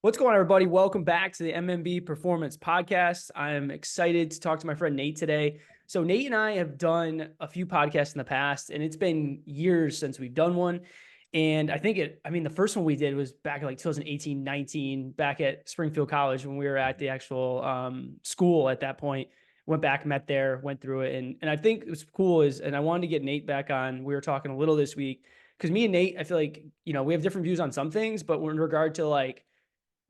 What's going on, everybody? Welcome back to the MMB Performance Podcast. I'm excited to talk to my friend Nate today. So Nate and I have done a few podcasts in the past, and it's been years since we've done one. And the first one we did was back in like 2018, 19, back at Springfield College when we were at the actual school at that point. Went back, met there, went through it. And I think it was cool and I wanted to get Nate back on. We were talking a little this week because me and Nate, I feel like, we have different views on some things, but in regard to like,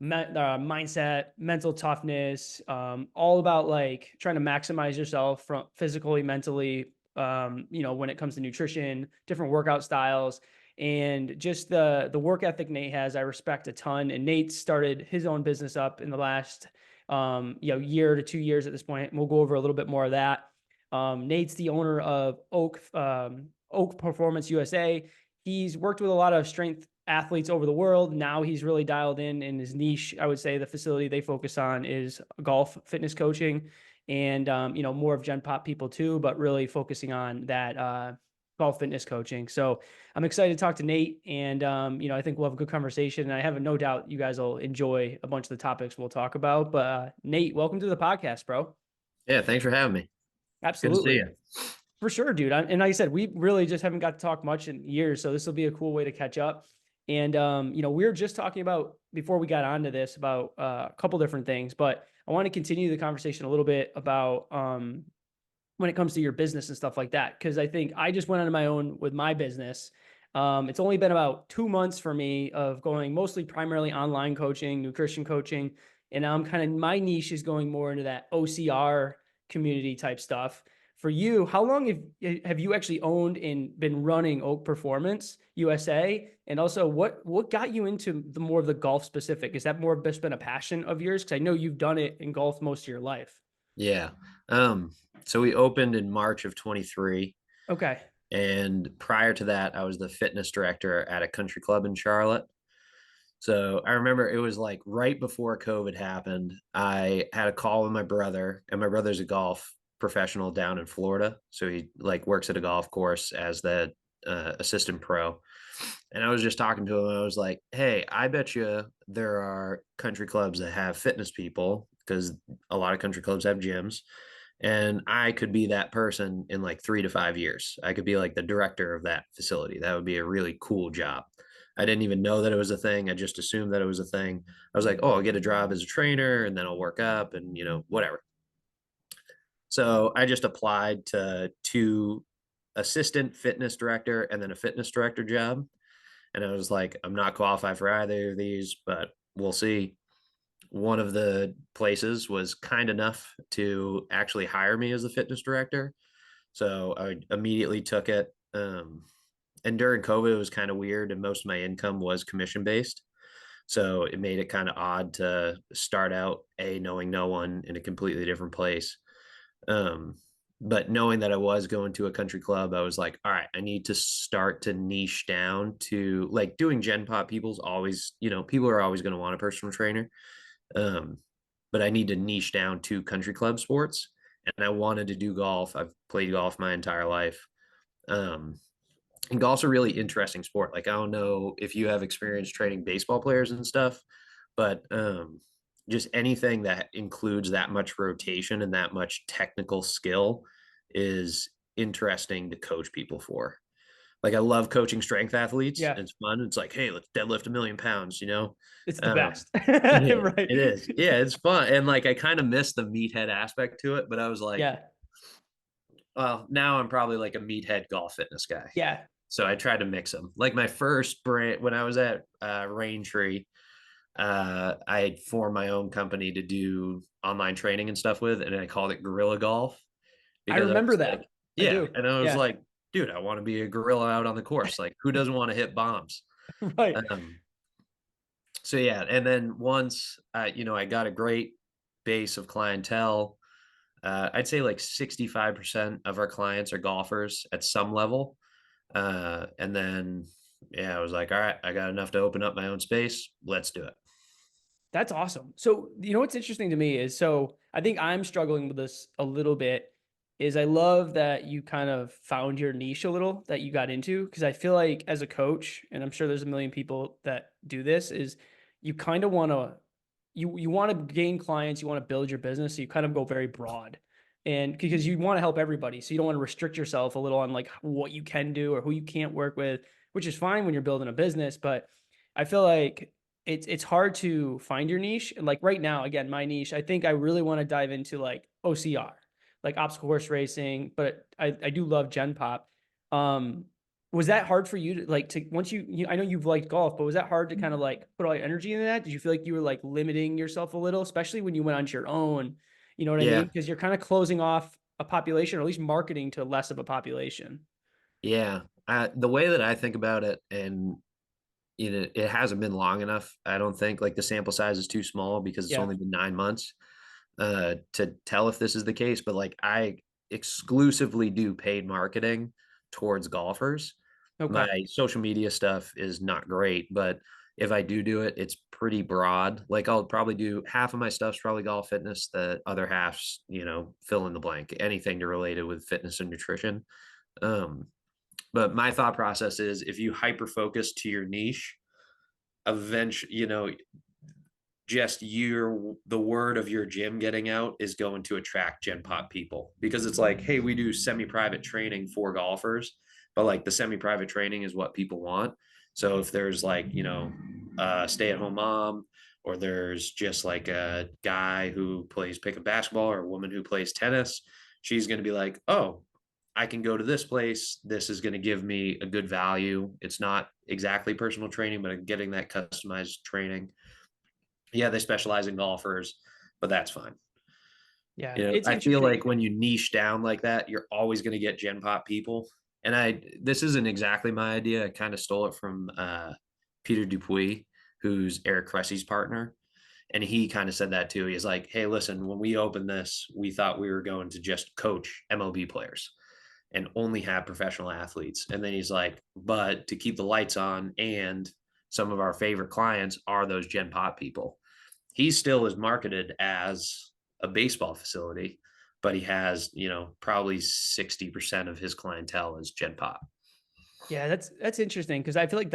mindset, mental toughness, all about like trying to maximize yourself from physically, mentally, when it comes to nutrition, different workout styles, and just the work ethic Nate has, I respect a ton. And Nate started his own business up in the last year to 2 years at this point. And we'll go over a little bit more of that. Nate's the owner of Oak Performance USA. He's worked with a lot of strength athletes over the world. Now he's really dialed in his niche. I would say the facility they focus on is golf fitness coaching and, more of Gen Pop people too, but really focusing on that golf fitness coaching. So I'm excited to talk to Nate and, I think we'll have a good conversation and I have no doubt you guys will enjoy a bunch of the topics we'll talk about. But Nate, welcome to the podcast, bro. Yeah, thanks for having me. Good to see Absolutely. you. For sure, dude. And like I said, we really just haven't got to talk much in years, so this will be a cool way to catch up. And we were just talking about before we got onto this about a couple different things, but I want to continue the conversation a little bit about when it comes to your business and stuff like that, because I think I just went on my own with my business. It's only been about 2 months for me of going mostly primarily online coaching, nutrition coaching, and now I'm kind of my niche is going more into that OCR community type stuff. For you, how long have you actually owned and been running Oak Performance USA? And also, what got you into the more of the golf specific? Is that more just been a passion of yours? Because I know you've done it in golf most of your life. Yeah. Um, so we opened in March of 23. Okay. And prior to that, I was the fitness director at a country club in Charlotte. So I remember it was like right before COVID happened. I had a call with my brother, and my brother's a golf professional down in Florida. So he like works at a golf course as the assistant pro. And I was just talking to him. And I was like, hey, I bet you there are country clubs that have fitness people because a lot of country clubs have gyms. And I could be that person in like 3 to 5 years. I could be like the director of that facility. That would be a really cool job. I didn't even know that it was a thing. I just assumed that it was a thing. I was like, oh, I'll get a job as a trainer and then I'll work up and, whatever. So I just applied to two assistant fitness director and then a fitness director job. And I was like, I'm not qualified for either of these, but we'll see. One of the places was kind enough to actually hire me as the fitness director. So I immediately took it. And during COVID, it was kind of weird, and most of my income was commission based. So it made it kind of odd to start out knowing no one in a completely different place. Um, but knowing that I was going to a country club, I was like, all right, I need to start to niche down to like doing Gen Pop. People's always, people are always going to want a personal trainer. Um, but I need to niche down to country club sports. And I wanted to do golf. I've played golf my entire life. Um, and golf's a really interesting sport. Like, I don't know if you have experience training baseball players and stuff, but just anything that includes that much rotation and that much technical skill is interesting to coach people for. Like, I love coaching strength athletes. Yeah, It's fun. It's like, hey, let's deadlift 1,000,000 pounds, it's the Um, best. yeah, Right. it is. Yeah, it's fun. And like, I kind of miss the meathead aspect to it, but I was like, Yeah. well, now I'm probably like a meathead golf fitness guy. Yeah. So I tried to mix them. Like my first brand, when I was at Raintree, I had formed my own company to do online training and stuff with, and I called it Gorilla Golf I because I remember was like, that. I yeah. do. And I was Yeah. like, dude, I want to be a gorilla out on the course. Like, who doesn't want to hit bombs? Right. Um, so yeah. And then once, I got a great base of clientele. I'd say like 65% of our clients are golfers at some level. And then, yeah, I was like, all right, I got enough to open up my own space. Let's do it. That's awesome. So, what's interesting to me is so I think I'm struggling with this a little bit is I love that you kind of found your niche a little that you got into because I feel like as a coach, and I'm sure there's a million people that do this, is you kind of want to you want to gain clients, you want to build your business, so you kind of go very broad. And because you want to help everybody, so you don't want to restrict yourself a little on like what you can do or who you can't work with, which is fine when you're building a business, but I feel like it's hard to find your niche. And like right now, again, my niche, I think I really want to dive into like OCR, like obstacle course racing, but I do love Gen Pop. Um, was that hard for you to like to once I know you've liked golf, but was that hard to kind of like put all your energy into that? Did you feel like you were like limiting yourself a little, especially when you went onto your own? You know what I mean? Yeah. Because you're kind of closing off a population, or at least marketing to less of a population. Yeah. The way that I think about it, and it hasn't been long enough. I don't think, like, the sample size is too small because it's Yeah. only been 9 months to tell if this is the case. But like, I exclusively do paid marketing towards golfers. Okay. My social media stuff is not great, but if I do it, it's pretty broad. Like, I'll probably do half of my stuff's probably golf fitness, the other half's, fill in the blank, anything to related with fitness and nutrition. Um, but my thought process is, if you hyper focus to your niche, eventually, just the word of your gym getting out is going to attract Gen Pop people, because it's like, hey, we do semi-private training for golfers, but like the semi-private training is what people want. So if there's like, a stay-at-home mom, or there's just like a guy who plays pickup basketball, or a woman who plays tennis, she's going to be like, oh, I can go to this place. This is going to give me a good value. It's not exactly personal training, but I'm getting that customized training. Yeah, they specialize in golfers, but that's fine. Yeah. It's I feel interesting. like when you niche down like that, you're always going to get Gen Pop people. And this isn't exactly my idea. I kind of stole it from Peter Dupuis, who's Eric Cressy's partner. And he kind of said that too. He's like, hey, listen, when we opened this, we thought we were going to just coach MLB players and only have professional athletes. And then he's like, but to keep the lights on, and some of our favorite clients are those Gen Pop people. He still is marketed as a baseball facility, but he has, probably 60% of his clientele is Gen Pop. Yeah, that's interesting because I feel like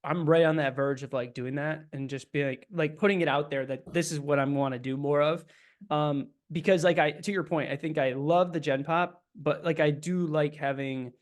I'm right on that verge of like doing that and just be like putting it out there that this is what I'm want to do more of. Because like to your point, I think I love the Gen Pop, but like I do like having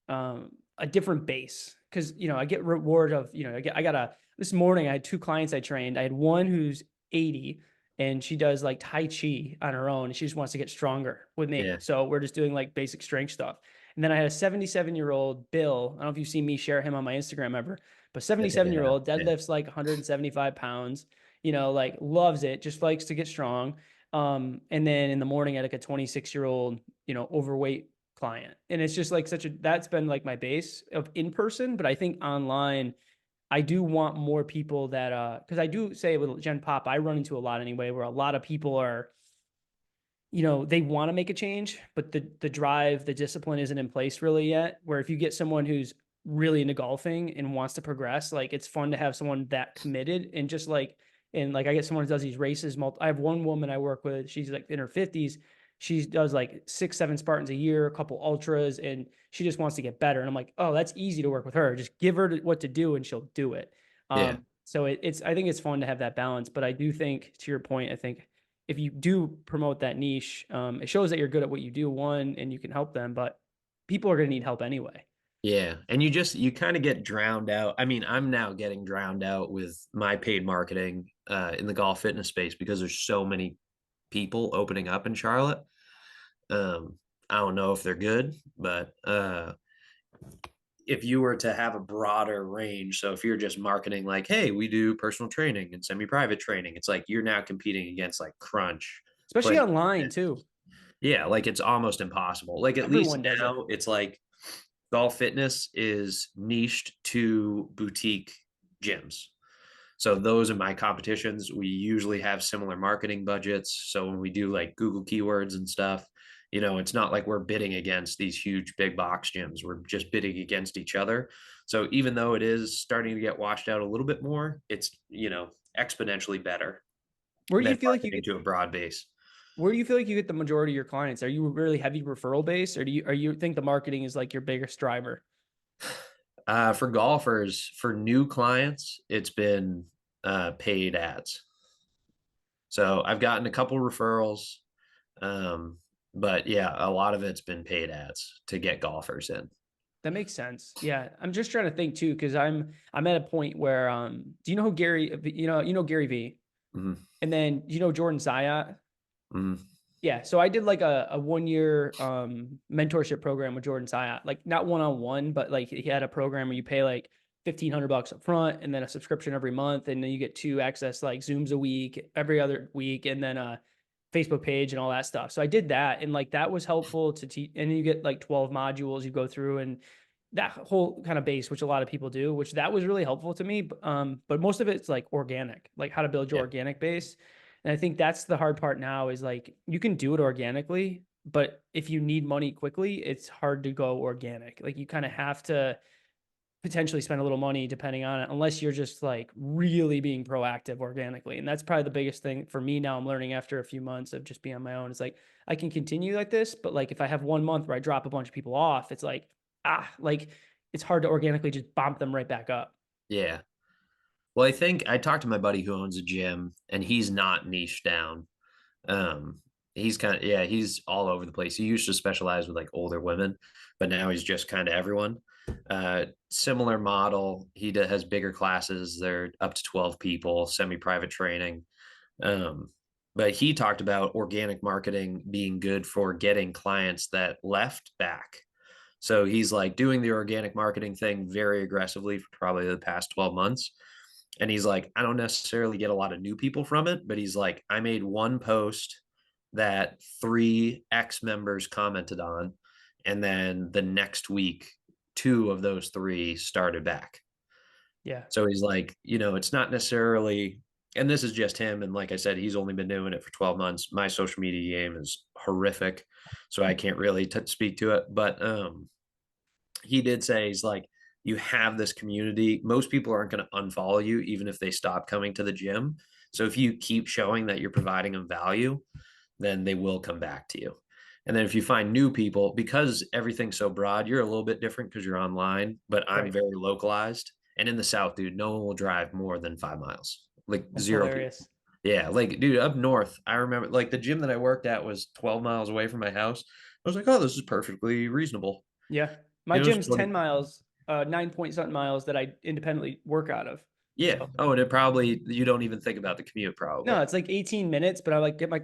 a different base because I get reward of I got a this morning I had two clients I trained. I had one who's 80 and she does like Tai Chi on her own and she just wants to get stronger with me. Yeah. So we're just doing like basic strength stuff. And then I had a 77-year-old Bill. I don't know if you've seen me share him on my Instagram ever, but I think I have. 77-year-old Yeah. deadlifts like 175 pounds, like loves it, just likes to get strong. And then in the morning I had like a 26-year-old, overweight client. And it's just like that's been like my base of in person, but I think online I do want more people that because I do say with Gen Pop, I run into a lot anyway, where a lot of people are, they want to make a change, but the drive, the discipline isn't in place really yet. Where if you get someone who's really into golfing and wants to progress, like it's fun to have someone that committed and just like and like I get someone who does these races. I have one woman I work with, she's like in her 50s. She does like 6, 7 Spartans a year, a couple ultras, and she just wants to get better. And I'm like, oh, that's easy to work with her. Just give her what to do and she'll do it. Yeah. So I think it's fun to have that balance. But I do think, to your point, I think if you do promote that niche, it shows that you're good at what you do, one, and you can help them, but people are going to need help anyway. Yeah. And you kind of get drowned out. I mean, I'm now getting drowned out with my paid marketing in the golf fitness space because there's so many people opening up in Charlotte. I don't know if they're good, but if you were to have a broader range, so if you're just marketing like, hey, we do personal training and semi-private training, it's like you're now competing against like Crunch, Especially Planet online Fitness. too. Yeah, like it's almost impossible. Like, at least Everyone does it. now it's like golf fitness is niched to boutique gyms. So those are my competitions. We usually have similar marketing budgets. So when we do like Google keywords and stuff, it's not like we're bidding against these huge big box gyms. We're just bidding against each other. So even though it is starting to get washed out a little bit more, it's, exponentially better Where do you than feel like you marketing get to a broad base. where do you feel like you get the majority of your clients? Are you really heavy referral base or do you think the marketing is like your biggest driver? For golfers, for new clients, it's been paid ads. So I've gotten a couple referrals, um, but yeah, a lot of it's been paid ads to get golfers in. That makes sense. Yeah. I'm just trying to think too, because I'm at a point where do you know who Gary you know Gary V? Hmm. And then you know Jordan Zayat? Hmm. Yeah. So I did like a 1 year mentorship program with Jordan Zayat. Like not one-on-one, but like he had a program where you pay like $1,500 up front and then a subscription every month. And then you get 2 access like Zooms a week, every other week, and then a Facebook page and all that stuff. So I did that. And like that was helpful to teach. And you get like 12 modules you go through and that whole kind of base, which a lot of people do, which that was really helpful to me. But most of it's like organic, like how to build your Yeah. organic base. And I think that's the hard part now is like you can do it organically, but if you need money quickly, it's hard to go organic. Like you kind of have to potentially spend a little money depending on it, unless you're just like really being proactive organically. And that's probably the biggest thing for me now. I'm learning after a few months of just being on my own. It's like I can continue like this, but like if I have 1 month where I drop a bunch of people off, it's like it's hard to organically just bump them right back up. Yeah. Well, I think I talked to my buddy who owns a gym, and he's not niche down. Um, he's kind of, yeah, he's all over the place. He used to specialize with like older women, but now he's just kind of everyone. Similar model. Has bigger classes. They're up to 12 people, semi-private training. Um, but he talked about organic marketing being good for getting clients that left back. So he's like doing the organic marketing thing very aggressively for probably the past 12 months. And he's like, I don't necessarily get a lot of new people from it, but he's like, I made one post that 3 ex members commented on. And then the next week, 2 of those 3 started back. Yeah. So he's like, it's not necessarily, and this is just him. And like I said, he's only been doing it for 12 months. My social media game is horrific. So I can't really speak to it. But he did say, he's like, you have this community. Most people aren't going to unfollow you, even if they stop coming to the gym. So if you keep showing that you're providing them value, then they will come back to you. And then if you find new people, because everything's so broad, you're a little bit different because you're online, but I'm Right. very localized. And in the South, dude, no one will drive more than 5 miles, like That's zero people. hilarious. Yeah, like dude, up north, I remember like the gym that I worked at was 12 miles away from my house. I was like, oh, this is perfectly reasonable. Yeah. My It was gym's 20. 10 miles, 9 point something miles that I independently work out of. Yeah. So Oh, and it probably, you don't even think about the commute, no, probably. it's like 18 minutes, but I like get my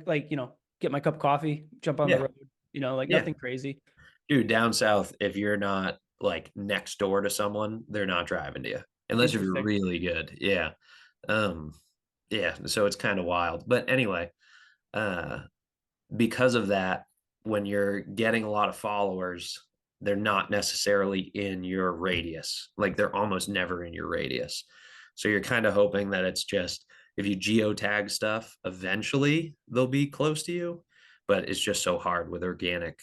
get my cup of coffee, jump on the Yeah. road, like Yeah. nothing crazy. Dude, down south, if you're not like next door to someone, they're not driving to you unless if you're Interesting. really good. Yeah. Um, yeah. So it's kind of wild. But anyway, uh, because of that, when you're getting a lot of followers, they're not necessarily in your radius. Like they're almost never in your radius. So you're kind of hoping that it's just if you geotag stuff, eventually they'll be close to you. But it's just so hard with organic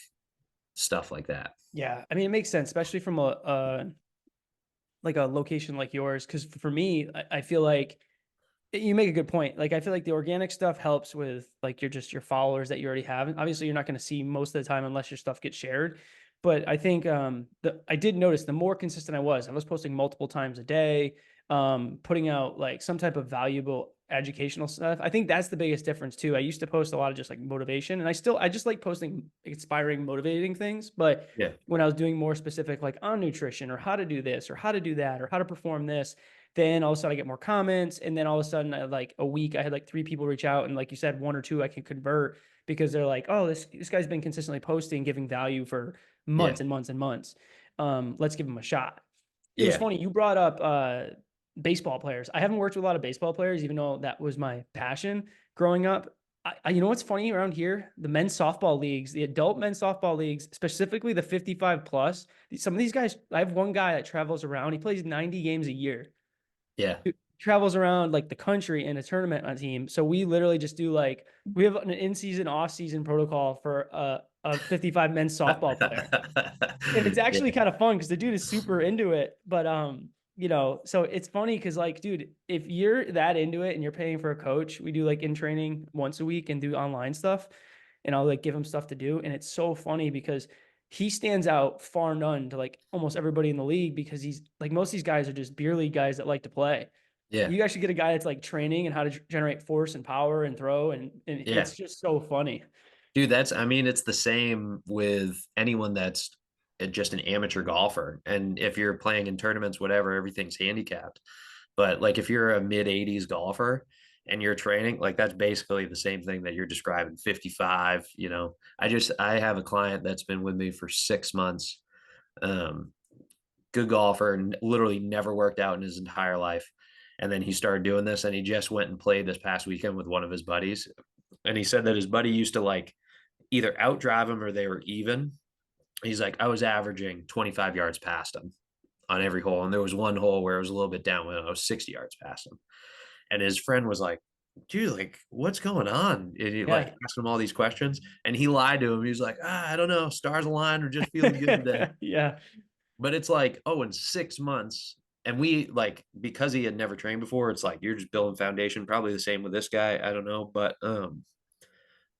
stuff like that. Yeah. I mean, it makes sense, especially from a like a location like yours. Cause for me, I feel like you make a good point. Like I feel like the organic stuff helps with like your followers that you already have. And obviously you're not going to see most of the time unless your stuff gets shared. But I think I did notice the more consistent I was posting multiple times a day, putting out like some type of valuable educational stuff. I think that's the biggest difference too. I used to post a lot of just like motivation and I just like posting inspiring, motivating things. But Yeah. when I was doing more specific like on nutrition or how to do this or how to do that or how to perform this, then all of a sudden I get more comments. And then all of a sudden, like a week, I had like 3 people reach out. And like you said, 1 or 2 I can convert because they're like, oh, this guy's been consistently posting, giving value for Yeah. months and months and months. Let's give him a shot. It was Yeah. funny. You brought up baseball players. I haven't worked with a lot of baseball players, even though that was my passion growing up. You know what's funny around here? The men's softball leagues, the adult men's softball leagues, specifically the 55 plus. Some of these guys, I have one guy that travels around. He plays 90 games a year, Yeah. travels around like the country in a tournament on a team. So we literally just do like we have an in-season, off-season protocol for a 55 men's softball player. And it's Yeah. actually kind of fun because the dude is super into it. But so it's funny because like, dude, if you're that into it and you're paying for a coach, we do like in training once a week and do online stuff. And I'll like give him stuff to do. And it's so funny because he stands out far none to like almost everybody in the league because he's like most of these guys are just beer league guys that like to play. Yeah. You actually get a guy that's like training and how to generate force and power and throw. And Yeah. it's just so funny. Dude, I mean, it's the same with anyone that's just an amateur golfer. And if you're playing in tournaments, whatever, everything's handicapped. But like if you're a mid 80s golfer and you're training, like that's basically the same thing that you're describing, 55. I have a client that's been with me for 6 months. Um, Good golfer and literally never worked out in his entire life. And then he started doing this and he just went and played this past weekend with one of his buddies. And he said that his buddy used to like either outdrive him or they were even. He's like, I was averaging 25 yards past him on every hole. And there was one hole where it was a little bit downwind. I was 60 yards past him. And his friend was like, dude, like, what's going on? And he like Yeah. asked him all these questions. And he lied to him. He was like, I don't know. Stars aligned or just feeling good today. Yeah. But it's like, oh, in 6 months. And we like, because he had never trained before, it's like you're just building foundation. Probably the same with this guy. I don't know. But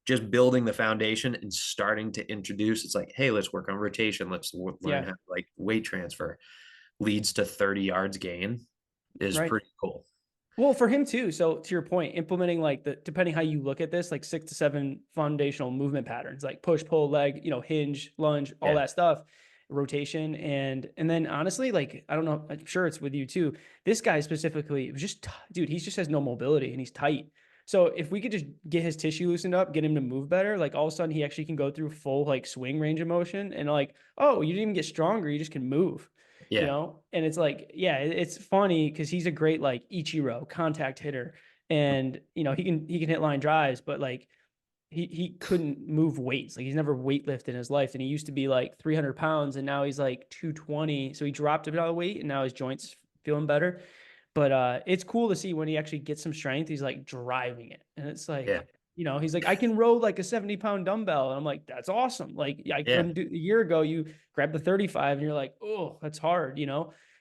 just building the foundation and starting to introduce, it's like, hey, let's work on rotation. Let's learn Yeah. how to like weight transfer leads to 30 yards gain is Right. pretty cool. Well, for him too. So to your point, implementing like depending how you look at this, like 6 to 7 foundational movement patterns, like push, pull, leg, hinge, lunge, all Yeah. that stuff, rotation. And then honestly, like, I don't know, I'm sure it's with you too. This guy specifically, it was just, dude, he just has no mobility and he's tight. So if we could just get his tissue loosened up, get him to move better, like all of a sudden he actually can go through full like swing range of motion and like, oh, you didn't even get stronger. You just can move. Yeah. And it's like, yeah, it's funny because he's a great like Ichiro contact hitter, and he can hit line drives, but like he couldn't move weights. Like he's never weightlifted in his life, and he used to be like 300 pounds, and now he's like 220. So he dropped a bit of weight, and now his joints feeling better. But it's cool to see when he actually gets some strength. He's like driving it, and it's Yeah. like, he's like, I can row like a 70-pound dumbbell, and I'm like, that's awesome. Like I Yeah. couldn't do a year ago. You grab the 35, and you're like, oh, that's hard.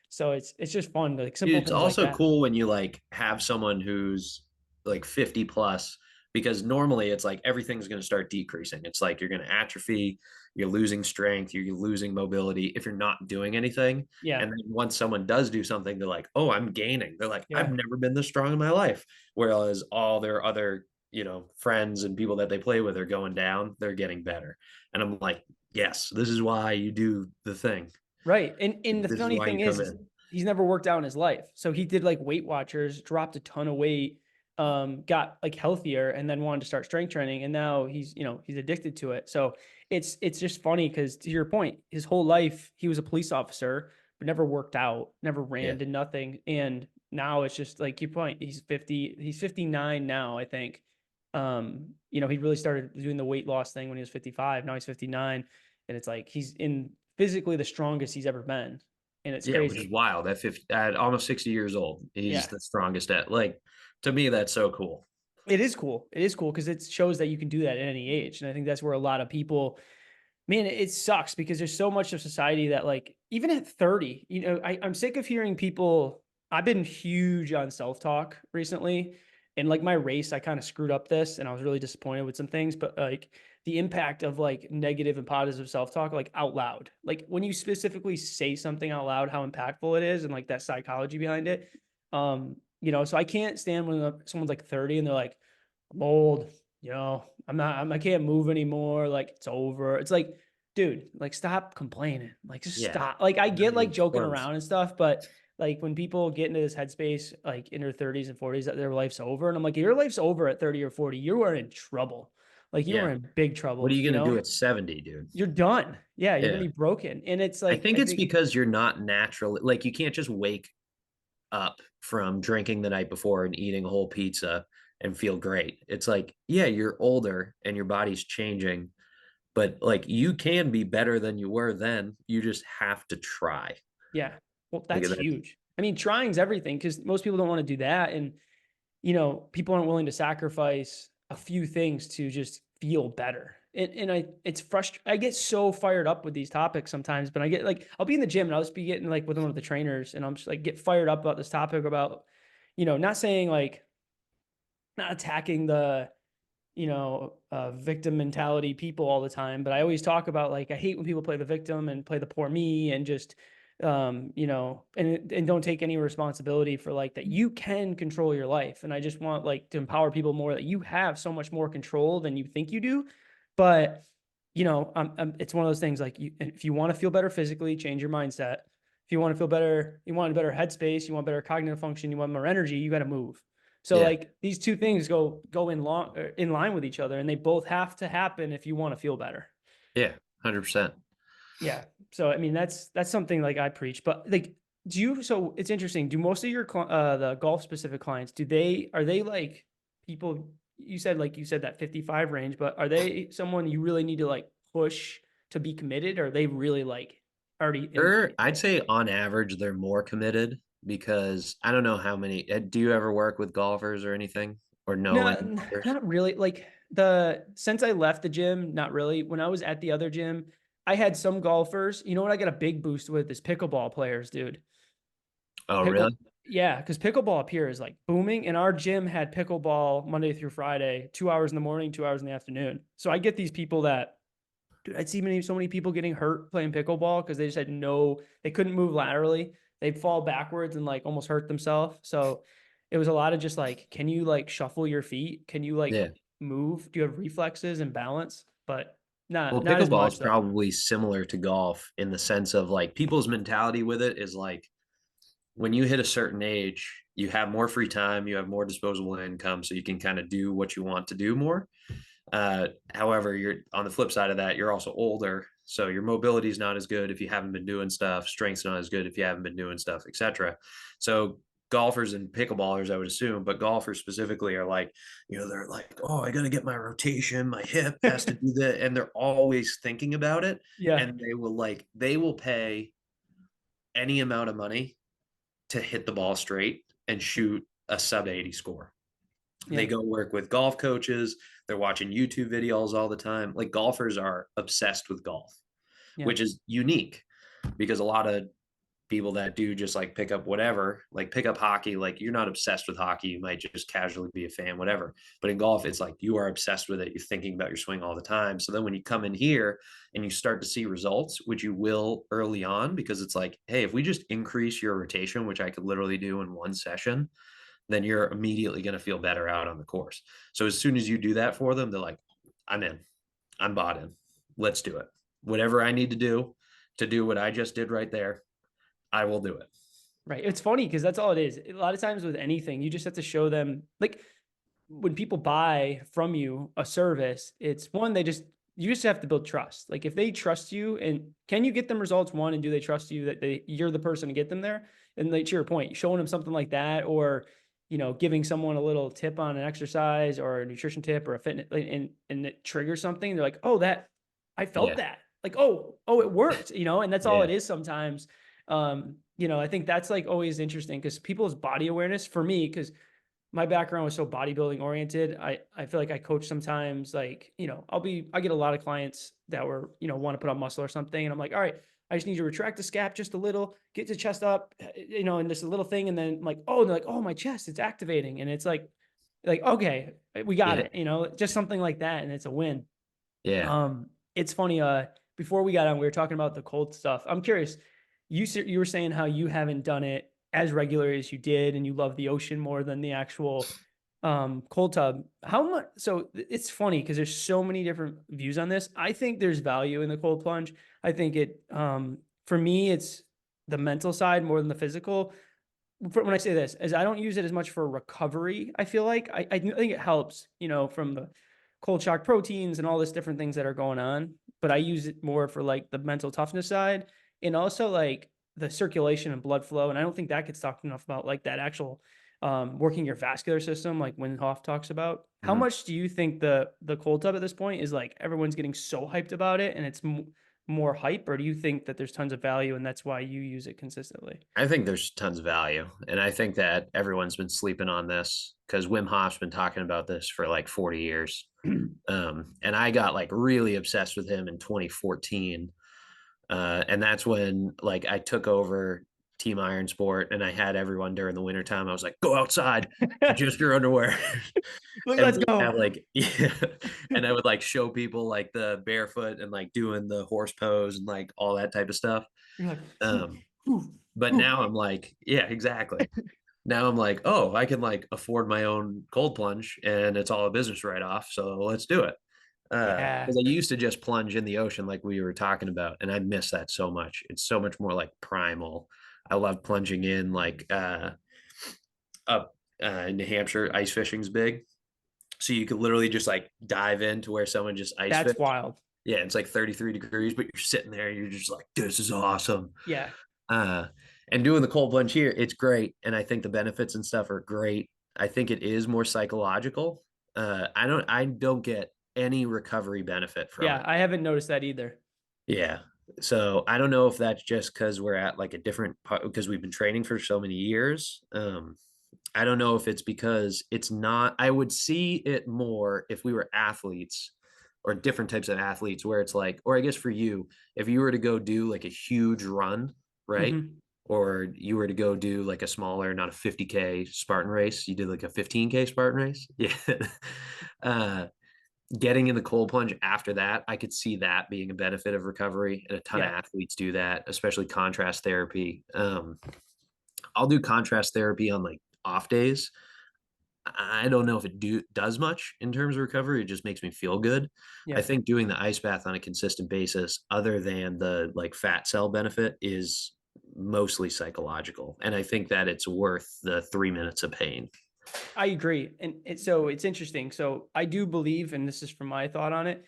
So it's just fun, like simple It's things like also that. cool when you like have someone who's like 50 plus, because normally it's like everything's going to start decreasing. It's like you're going to atrophy, you're losing strength, you're losing mobility if you're not doing anything. Yeah, And then once someone does do something, they're like, oh, I'm gaining. They're like, I've yeah. never been this strong in my life. Whereas all their other, friends and people that they play with are going down, they're getting better. And I'm like, yes, this is why you do the thing. Right. And the This is funny why thing you come is in. he's never worked out in his life. So he did like Weight Watchers, dropped a ton of weight, got like healthier, and then wanted to start strength training. And now he's addicted to it. So it's just funny because to your point, his whole life he was a police officer, but never worked out, never Yeah. ran, did nothing. And now it's just like your point. He's 59 now, I think. He really started doing the weight loss thing when he was 55. Now he's 59. And it's like he's in physically the strongest he's ever been. And it's Yeah, which is crazy. wild. At almost 60 years old, he's Yeah. the strongest at like to me, that's so cool. It is cool. It is cool because it shows that you can do that at any age. And I think that's where a lot of people, man, it sucks because there's so much of society that, like, even at 30, I'm sick of hearing people. I've been huge on self talk recently. And like my race, I kind of screwed up this and I was really disappointed with some things, but like the impact of like negative and positive self talk, like out loud, like when you specifically say something out loud, how impactful it is and like that psychology behind it. So I can't stand when someone's like 30 and they're like, I'm old, I can't move anymore. Like it's over. It's like, dude, like stop complaining. Like just Yeah. stop. Like I Not get like even joking close. around and stuff, but like when people get into this headspace, like in their 30s and 40s, that their life's over. And I'm like, if your life's over at 30 or 40, you are in trouble. Like you are Yeah. in big What are trouble, you gonna do at 70, dude? You're done. Yeah, you're gonna Yeah. be broken. And it's I like, think I it's think, because you're not naturally like you can't just wake up from drinking the night before and eating a whole pizza and feel great. It's like, yeah, you're older and your body's changing, but like you can be better than you were then. You just have to try. yeah, well, Like that's that. huge. I mean, trying's everything because most people don't want to do that. And people aren't willing to sacrifice a few things to just feel better. And it's frustrating. I get so fired up with these topics sometimes, but I get like, I'll be in the gym and I'll just be getting like with one of the trainers and I'm just like, get fired up about this topic about, not saying like, not attacking the, victim mentality people all the time, but I always talk about like, I hate when people play the victim and play the poor me and just and don't take any responsibility for like that you can control your life. And I just want like to empower people more that you have so much more control than you think you do. But it's one of those things like if you want to feel better physically, change your mindset. If you want to feel better, you want a better headspace, you want better cognitive function, you want more energy, you got to move. So Yeah. like these two things go in line with each other, and they both have to happen if you want to feel better. Yeah. 100%. Yeah. So I mean that's something like I preach, but like so it's interesting. Do most of your the golf specific clients, are they like people you said that 55 range, but are they someone you really need to like push to be committed, or are they really like already in? I'd say on average they're more committed because I don't know how many. Do you ever work with golfers or anything or know any No, golfers? not really. Like the since I left the gym, not really. When I was at the other gym, I had some golfers. You know what I got a big boost with is pickleball players, dude. Oh, Pickle, really? yeah, because pickleball up here is like booming, and our gym had pickleball Monday through Friday, 2 hours in the morning, 2 hours in the afternoon. So I get these people that, dude, I'd see so many people getting hurt playing pickleball because they just had they couldn't move laterally. They'd fall backwards and like almost hurt themselves. So it was a lot of just like, can you like shuffle your feet? Can you like Yeah. move? Do you have reflexes and balance? But Well, not as pickleball is much though. probably similar to golf in the sense of like people's mentality with it is like when you hit a certain age, you have more free time, you have more disposable income, so you can kind of do what you want to do more. However, you're on the flip side of that, you're also older, so your mobility is not as good if you haven't been doing stuff. Strength's not as good if you haven't been doing stuff, etc. So golfers and pickleballers, I would assume, but golfers specifically are like, they're like, oh, I got to get my rotation, my hip has to do that, and they're always thinking about it, Yeah. and they will pay any amount of money to hit the ball straight and shoot a sub 80 score. They Yeah. go work with golf coaches. They're watching YouTube videos all the time. Like golfers are obsessed with golf, Yeah. which is unique because a lot of people that do just like pick up whatever, like pick up hockey, like you're not obsessed with hockey. You might just casually be a fan, whatever. But in golf, it's like you are obsessed with it. You're thinking about your swing all the time. So then when you come in here and you start to see results, which you will early on, because it's like, hey, if we just increase your rotation, which I could literally do in one session, then you're immediately going to feel better out on the course. So as soon as you do that for them, they're like, I'm in, I'm bought in. Let's do it. Whatever I need to do what I just did right there, I will do it. Right. It's funny because that's all it is. A lot of times with anything, you just have to show them like when people buy from you a service, it's one, you just have to build trust. Like if they trust you and can you get them results one, and do they trust you that you're the person to get them there? And like to your point, showing them something like that, or giving someone a little tip on an exercise or a nutrition tip or a fitness, and it triggers something. They're like, oh, that I felt Yeah. that. Like, oh, it worked, and that's all Yeah. it is sometimes. I think that's like always interesting because people's body awareness for me, because my background was so bodybuilding oriented. I feel like I coach sometimes like, I get a lot of clients that want to put on muscle or something. And I'm like, all right, I just need you to retract the scap just a little, get the chest up, and just a little thing. And then I'm like, oh, and they're like, oh, my chest, it's activating. And it's like, okay, we got Yeah. it, just something like that. And it's a win. Yeah. It's funny. Before we got on, we were talking about the cold stuff. I'm curious. You were saying how you haven't done it as regularly as you did, and you love the ocean more than the actual cold tub. How much? So it's funny because there's so many different views on this. I think there's value in the cold plunge. I think for me, it's the mental side more than the physical. When I say this, is I don't use it as much for recovery. I feel like I think it helps, from the cold shock proteins and all this different things that are going on. But I use it more for like the mental toughness side, and also like the circulation and blood flow. And I don't think that gets talked enough about, like that actual working your vascular system, like Wim Hof talks about. How Mhm. much do you think the cold tub at this point is like everyone's getting so hyped about it, and it's more hype, or do you think that there's tons of value and that's why you use it consistently? I think there's tons of value. And I think that everyone's been sleeping on this because Wim Hof's been talking about this for like 40 years. And I got like really obsessed with him in 2014. And that's when like I took over Team Iron Sport and I had everyone during the wintertime. I was like, go outside in just your underwear. Like, And let's we go. have like, yeah. And I would like show people like the barefoot and like doing the horse pose and like all that type of stuff. You're like, Um, Whew, But whew. now I'm like, yeah, exactly. Now I'm like, oh, I can like afford my own cold plunge and it's all a business write-off. So let's do it. Yeah, Because I used to just plunge in the ocean like we were talking about, and I miss that so much. It's so much more like primal. I love plunging in like up in New Hampshire, ice fishing's big. So you could literally just like dive into where someone just ice that's fished. wild. Yeah, it's like 33 degrees, but you're sitting there, you're just like, this is awesome. Yeah. Uh, and doing the cold plunge here, it's great. And I think the benefits and stuff are great. I think it is more psychological. I don't get any recovery benefit from Yeah, it. I haven't noticed that either. Yeah. So I don't know if that's just because we're at like a different part because we've been training for so many years. I don't know if it's because it's not, I would see it more if we were athletes or different types of athletes where it's like, or I guess for you, if you were to go do like a huge run, right? Hmm. Or you were to go do like a smaller, not a 50K Spartan race, you did like a 15K Spartan race. Yeah. uh, Getting in the cold plunge after that, I could see that being a benefit of recovery. And a ton of Yeah, athletes do that, especially contrast therapy. I'll do contrast therapy on like off days. I don't know if does much in terms of recovery. It just makes me feel good. I yeah. think doing the ice bath on a consistent basis, other than the like fat cell benefit, is mostly psychological. And I think that it's worth the 3 minutes of pain. I agree. So it's interesting. So I do believe, and this is from my thought on it,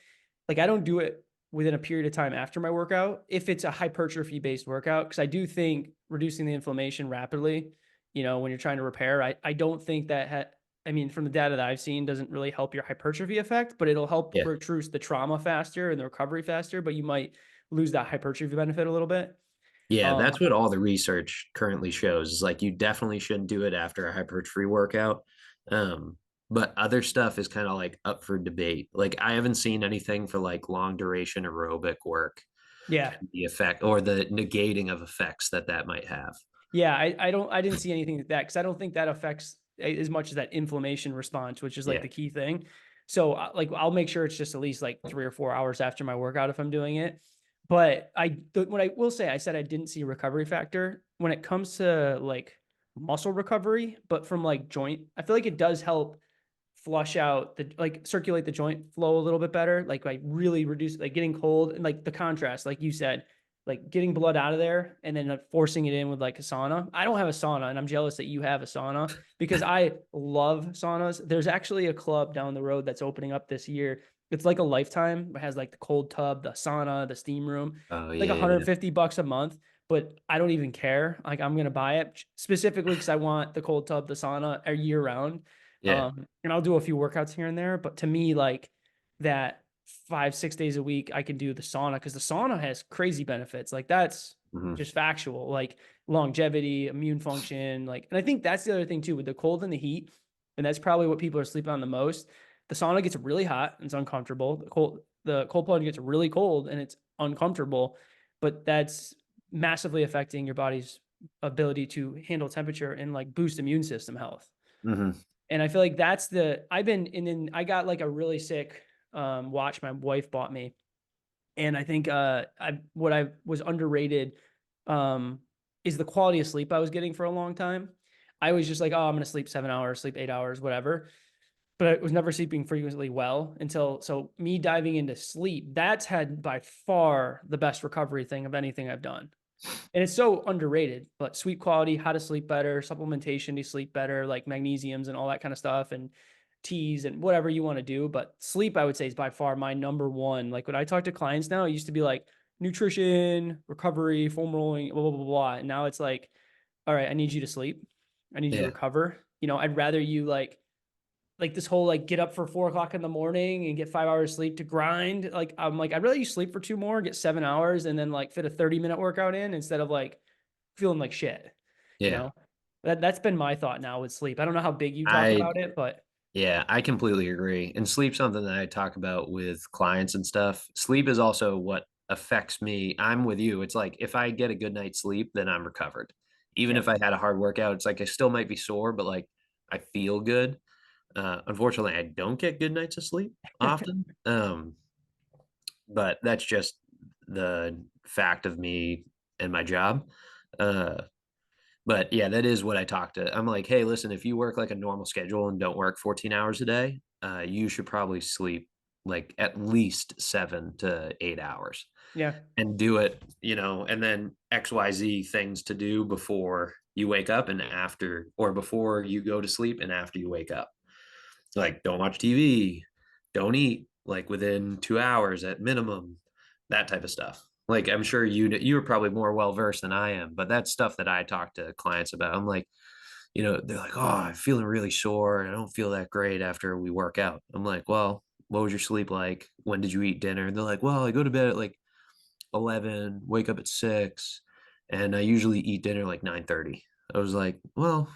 like I don't do it within a period of time after my workout if it's a hypertrophy based workout. Cause I do think reducing the inflammation rapidly, when you're trying to repair, I don't think I mean, from the data that I've seen, doesn't really help your hypertrophy effect, but it'll help Yeah. reduce the trauma faster and the recovery faster, but you might lose that hypertrophy benefit a little bit. Yeah, Um, that's what all the research currently shows is like you definitely shouldn't do it after a hypertrophy workout. Um, but other stuff is kind of like up for debate. Like I haven't seen anything for like long duration aerobic work yeah. and the effect or the negating of effects that that might have. Yeah, I didn't see anything like that because I don't think that affects as much as that inflammation response, which is like Yeah. the key thing. So like I'll make sure it's just at least like 3 or 4 hours after my workout if I'm doing it. But what I will say, I said I didn't see a recovery factor when it comes to like muscle recovery, but from like joint, I feel like it does help flush out the like circulate the joint flow a little bit better, like really reduce like getting cold and like the contrast, like you said, like getting blood out of there and then like forcing it in with like a sauna. I don't have a sauna and I'm jealous that you have a sauna because I love saunas. There's actually a club down the road that's opening up this year. It's like a Lifetime. It has like the cold tub, the sauna, the steam room, Oh like yeah, yeah, $150 a month. But I don't even care. Like I'm gonna buy it specifically because I want the cold tub, the sauna a year round. yeah. And I'll do a few workouts here and there, but to me, like that 5, 6 days a week, I can do the sauna because the sauna has crazy benefits. Like that's Hmm. just factual, like longevity, immune function, like, and I think that's the other thing too with the cold and the heat, and that's probably what people are sleeping on the most. The sauna gets really hot and it's uncomfortable. The cold plunge gets really cold and it's uncomfortable, but that's massively affecting your body's ability to handle temperature and like boost immune system health. Hmm. And I feel like I've been, and then I got like a really sick watch my wife bought me. And I think what I was underrated um, is the quality of sleep I was getting for a long time. I was just like, oh, I'm going to sleep 7 hours, sleep 8 hours, whatever. But I was never sleeping frequently well so me diving into sleep, that's had by far the best recovery thing of anything I've done. And it's so underrated, but sleep quality, how to sleep better, supplementation to sleep better, like magnesiums and all that kind of stuff, and teas and whatever you want to do. But sleep, I would say, is by far my number one. Like when I talk to clients now, it used to be like nutrition, recovery, foam rolling, blah, blah, blah, blah. And now it's like, all right, I need you to sleep. I need you to Yeah, recover. I'd rather you like this whole like get up for 4 o'clock in the morning and get 5 hours sleep to grind. Like I'm like, I'd rather you sleep for two more, get 7 hours, and then like fit a 30-minute workout in instead of like feeling like shit. You yeah. know? That's been my thought now with sleep. I don't know how big you talk I about it, but Yeah, I completely agree. And sleep's something that I talk about with clients and stuff. Sleep is also what affects me. I'm with you. It's like if I get a good night's sleep, then I'm recovered. Even yeah. if I had a hard workout, it's like I still might be sore, but like I feel good. Unfortunately, I don't get good nights of sleep often. But that's just the fact of me and my job. Uh, but yeah, that is what I talk to. I'm like, hey, listen, if you work like a normal schedule and don't work 14 hours a day, you should probably sleep like at least 7 to 8 hours Yeah. and do it, and then XYZ things to do before you wake up and after, or before you go to sleep and after you wake up. Like, don't watch TV, don't eat like within 2 hours at minimum, that type of stuff. Like, I'm sure you're probably more well versed than I am, but that's stuff that I talk to clients about. I'm like, they're like, oh, I'm feeling really sore and I don't feel that great after we work out. I'm like, well, what was your sleep like? When did you eat dinner? And they're like, well, I go to bed at like 11, wake up at 6, and I usually eat dinner like 9:30. I was like, well,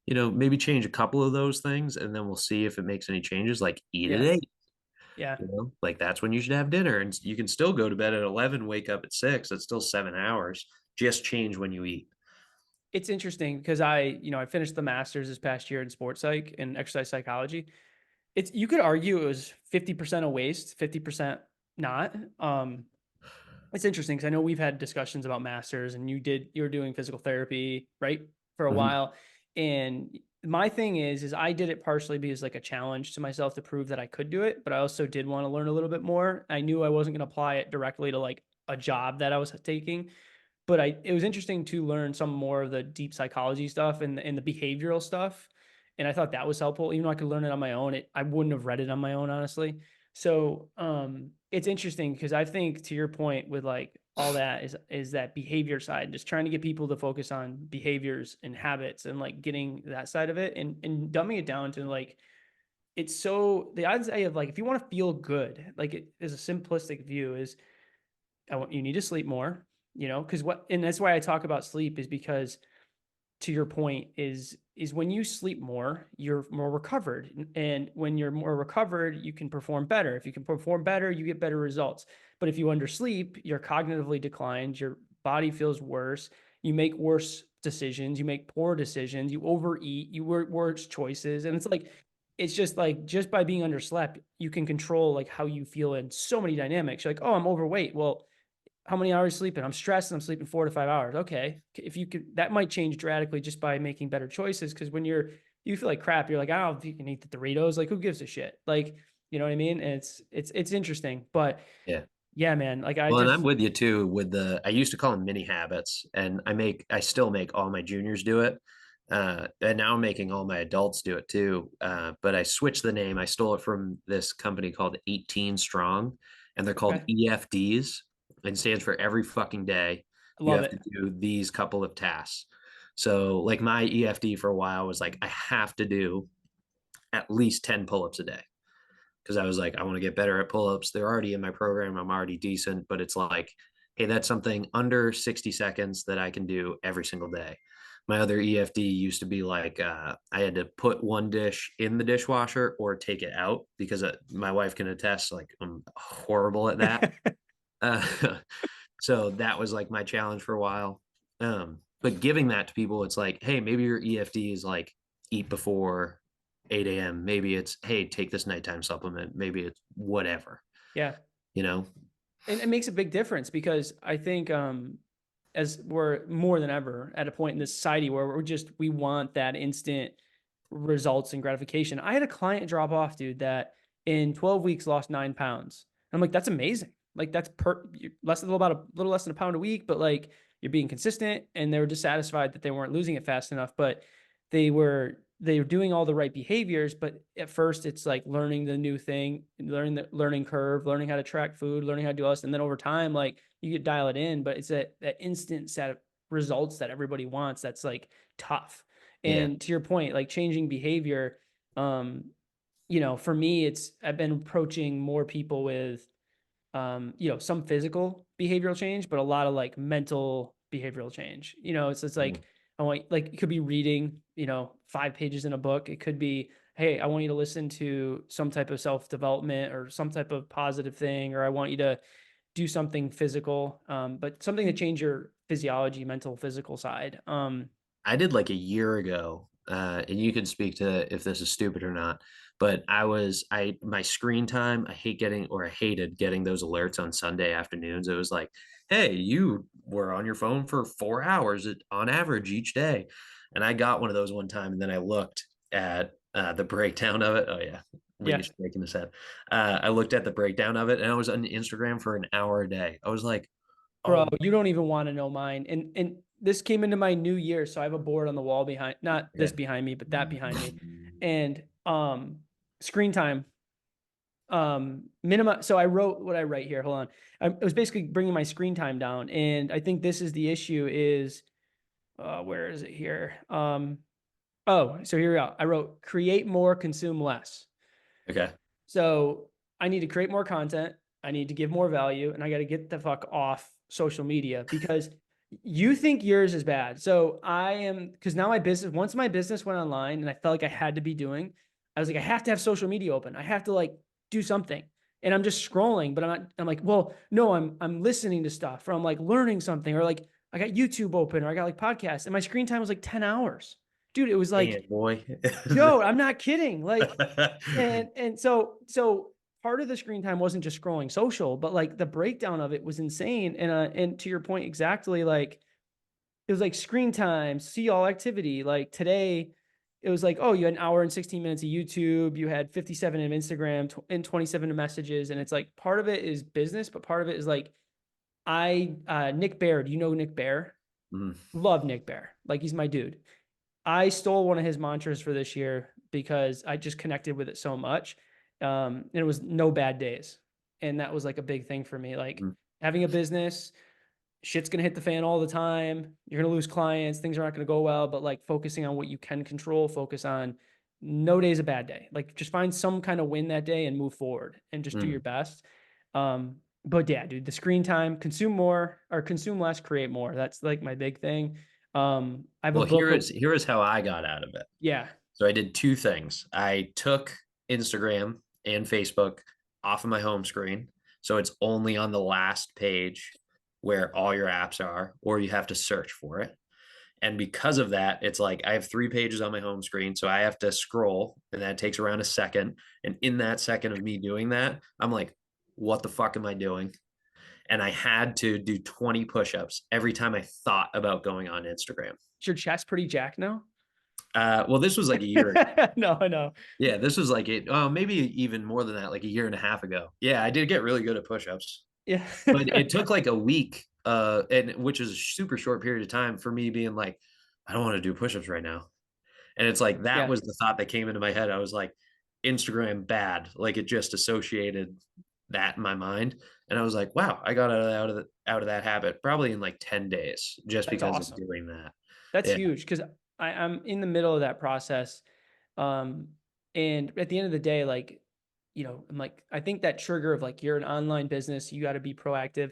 maybe change a couple of those things and then we'll see if it makes any changes. Like, eat at Yeah. 8, Yeah. like that's when you should have dinner. And you can still go to bed at 11, wake up at 6. That's still 7 hours. Just change when you eat. It's interesting because I finished the master's this past year in sports psych and exercise psychology. You could argue it was 50% a waste, 50% not. It's interesting because I know we've had discussions about masters and you were doing physical therapy, right? For a Mhm. while. And my thing is I did it partially because like a challenge to myself to prove that I could do it, but I also did want to learn a little bit more. I knew I wasn't going to apply it directly to like a job that I was taking, but it was interesting to learn some more of the deep psychology stuff and the behavioral stuff. And I thought that was helpful. Even though I could learn it on my own, I wouldn't have read it on my own, honestly. So it's interesting because I think to your point with like all that is that behavior side, just trying to get people to focus on behaviors and habits and like getting that side of it and dumbing it down to like it's so the odds I have like if you want to feel good, like it is a simplistic view is you need to sleep more, because and that's why I talk about sleep is because to your point is when you sleep more, you're more recovered. And when you're more recovered, you can perform better. If you can perform better, you get better results. But if you undersleep, you're cognitively declined, your body feels worse, you make worse decisions, you make poor decisions, you overeat, you work worse choices. And it's just like just by being underslept, you can control like how you feel in so many dynamics. You're like, oh, I'm overweight. Well, how many hours sleeping? I'm stressed and I'm sleeping 4 to 5 hours. Okay. If you could, that might change drastically just by making better choices. Cause when you feel like crap, you're like, oh, you can eat the Doritos. Like, who gives a shit? Like, you know what I mean? And it's interesting, but Yeah. yeah, man, like I Well, and I'm just, with you too with I used to call them mini habits, and I still make all my juniors do it. And now I'm making all my adults do it too. But I switched the name. I stole it from this company called 18 Strong, and they're called okay. EFDs. It stands for every fucking day. I You love have it. to do these couple of tasks. So, like my EFD for a while was like, I have to do at least 10 pull-ups a day because I was like, I want to get better at pull-ups. They're already in my program. I'm already decent, but it's like, hey, that's something under 60 seconds that I can do every single day. My other EFD used to be like, I had to put one dish in the dishwasher or take it out because my wife can attest, like I'm horrible at that. Uh, so that was like my challenge for a while. But giving that to people, it's like, hey, maybe your EFD is like eat before 8 a.m. Maybe it's, hey, take this nighttime supplement. Maybe it's whatever, Yeah. you know? And it makes a big difference because I think as we're more than ever at a point in this society where we want that instant results and gratification. I had a client drop off, dude, that in 12 weeks lost 9 pounds. I'm like, that's amazing. Like that's less than about a little less than a pound a week, but like you're being consistent and they were dissatisfied that they weren't losing it fast enough, but they were doing all the right behaviors, but at first it's like learning the new thing, learning the learning curve, learning how to track food, learning how to do all this. And then over time, like you could dial it in, but it's that instant set of results that everybody wants. That's like tough. Yeah. And to your point, like changing behavior, for me, I've been approaching more people with some physical behavioral change, but a lot of like mental behavioral change. It's Mhm. like I want like it could be reading, 5 pages in a book. It could be, hey, I want you to listen to some type of self-development or some type of positive thing, or I want you to do something physical, but something to change your physiology, mental, physical side. I did like a year ago, and you can speak to if this is stupid or not, but my screen time, I hated getting those alerts on Sunday afternoons. It was like, hey, you were on your phone for 4 hours on average each day. And I got one of those one time, and then I looked at the breakdown of it. Oh yeah, Yeah. Leash shaking his head. I looked at the breakdown of it, and I was on Instagram for an hour a day. I was like, Bro, oh you don't even want to know mine. And this came into my new year, so I have a board on the wall behind, not this okay. behind me, but that behind me. And screen time minimum. So I wrote what I write here. Hold on. It was basically bringing my screen time down, and I think this is the issue is where is it here? Oh, so here we go. I wrote create more, consume less. Okay. So I need to create more content. I need to give more value, and I got to get the fuck off social media because you think yours is bad. So I am, because now my business, once my business went online and I felt like I had to be doing, I was like, I have to have social media open. I have to like do something. And I'm just scrolling, but I'm like, well, no, I'm listening to stuff or I'm like learning something or like I got YouTube open or I got like podcasts and my screen time was like 10 hours. Dude, it was like, Damn, boy. yo, I'm not kidding. Like, and so part of the screen time wasn't just scrolling social, but like the breakdown of it was insane. And to your point exactly, like it was like screen time, see all activity. Like today, it was like, oh, you had an hour and 16 minutes of YouTube, you had 57 of Instagram and 27 of messages. And it's like part of it is business, but part of it is like Nick Bear. Do you know Nick Bear? Mm, Love Nick Bear. Like he's my dude. I stole one of his mantras for this year because I just connected with it so much. And it was no bad days. And that was like a big thing for me. Like mm, having a business, shit's going to hit the fan all the time. You're going to lose clients. Things are not going to go well, but like focusing on what you can control, focus on no day's a bad day. Like just find some kind of win that day and move forward and just do your mm. best. But yeah, dude, the screen time, consume more or consume less, create more. That's like my big thing. I have a Well, book. here is how I got out of it. Yeah. So I did two things. I took Instagram and Facebook off of my home screen. So it's only on the last page where all your apps are, or you have to search for it. And because of that, it's like I have 3 pages on my home screen. So I have to scroll, and that takes around a second. And in that second of me doing that, I'm like, what the fuck am I doing? And I had to do 20 push ups every time I thought about going on Instagram. Is your chest pretty jacked now? Well, this was like a year. No, I know. Yeah, this was like it. Oh, maybe even more than that, like a year and a half ago. Yeah, I did get really good at push-ups, Yeah. but it took like a week, and which is a super short period of time for me being like, I don't want to do push-ups right now. And it's like that Yeah, was the thought that came into my head. I was like, Instagram bad. Like it just associated that in my mind, and I was like, wow, I got out of that habit probably in like 10 days just that's because of awesome. doing that. That's Yeah, huge because I'm in the middle of that process. Um, and at the end of the day, like, I'm like, I think that trigger of like you're an online business, you got to be proactive,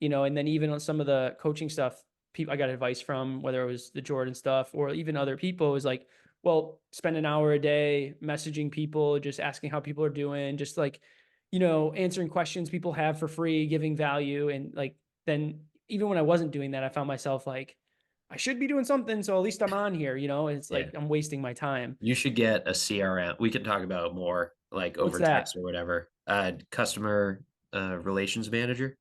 and then even on some of the coaching stuff, people I got advice from, whether it was the Jordan stuff or even other people, was like, well, spend an hour a day messaging people, just asking how people are doing, just like, answering questions people have for free, giving value. And like, then even when I wasn't doing that, I found myself like, I should be doing something. So at least I'm on here, and it's yeah. like, I'm wasting my time. You should get a CRM. We can talk about it more like What's over that? text or whatever. Customer relations manager.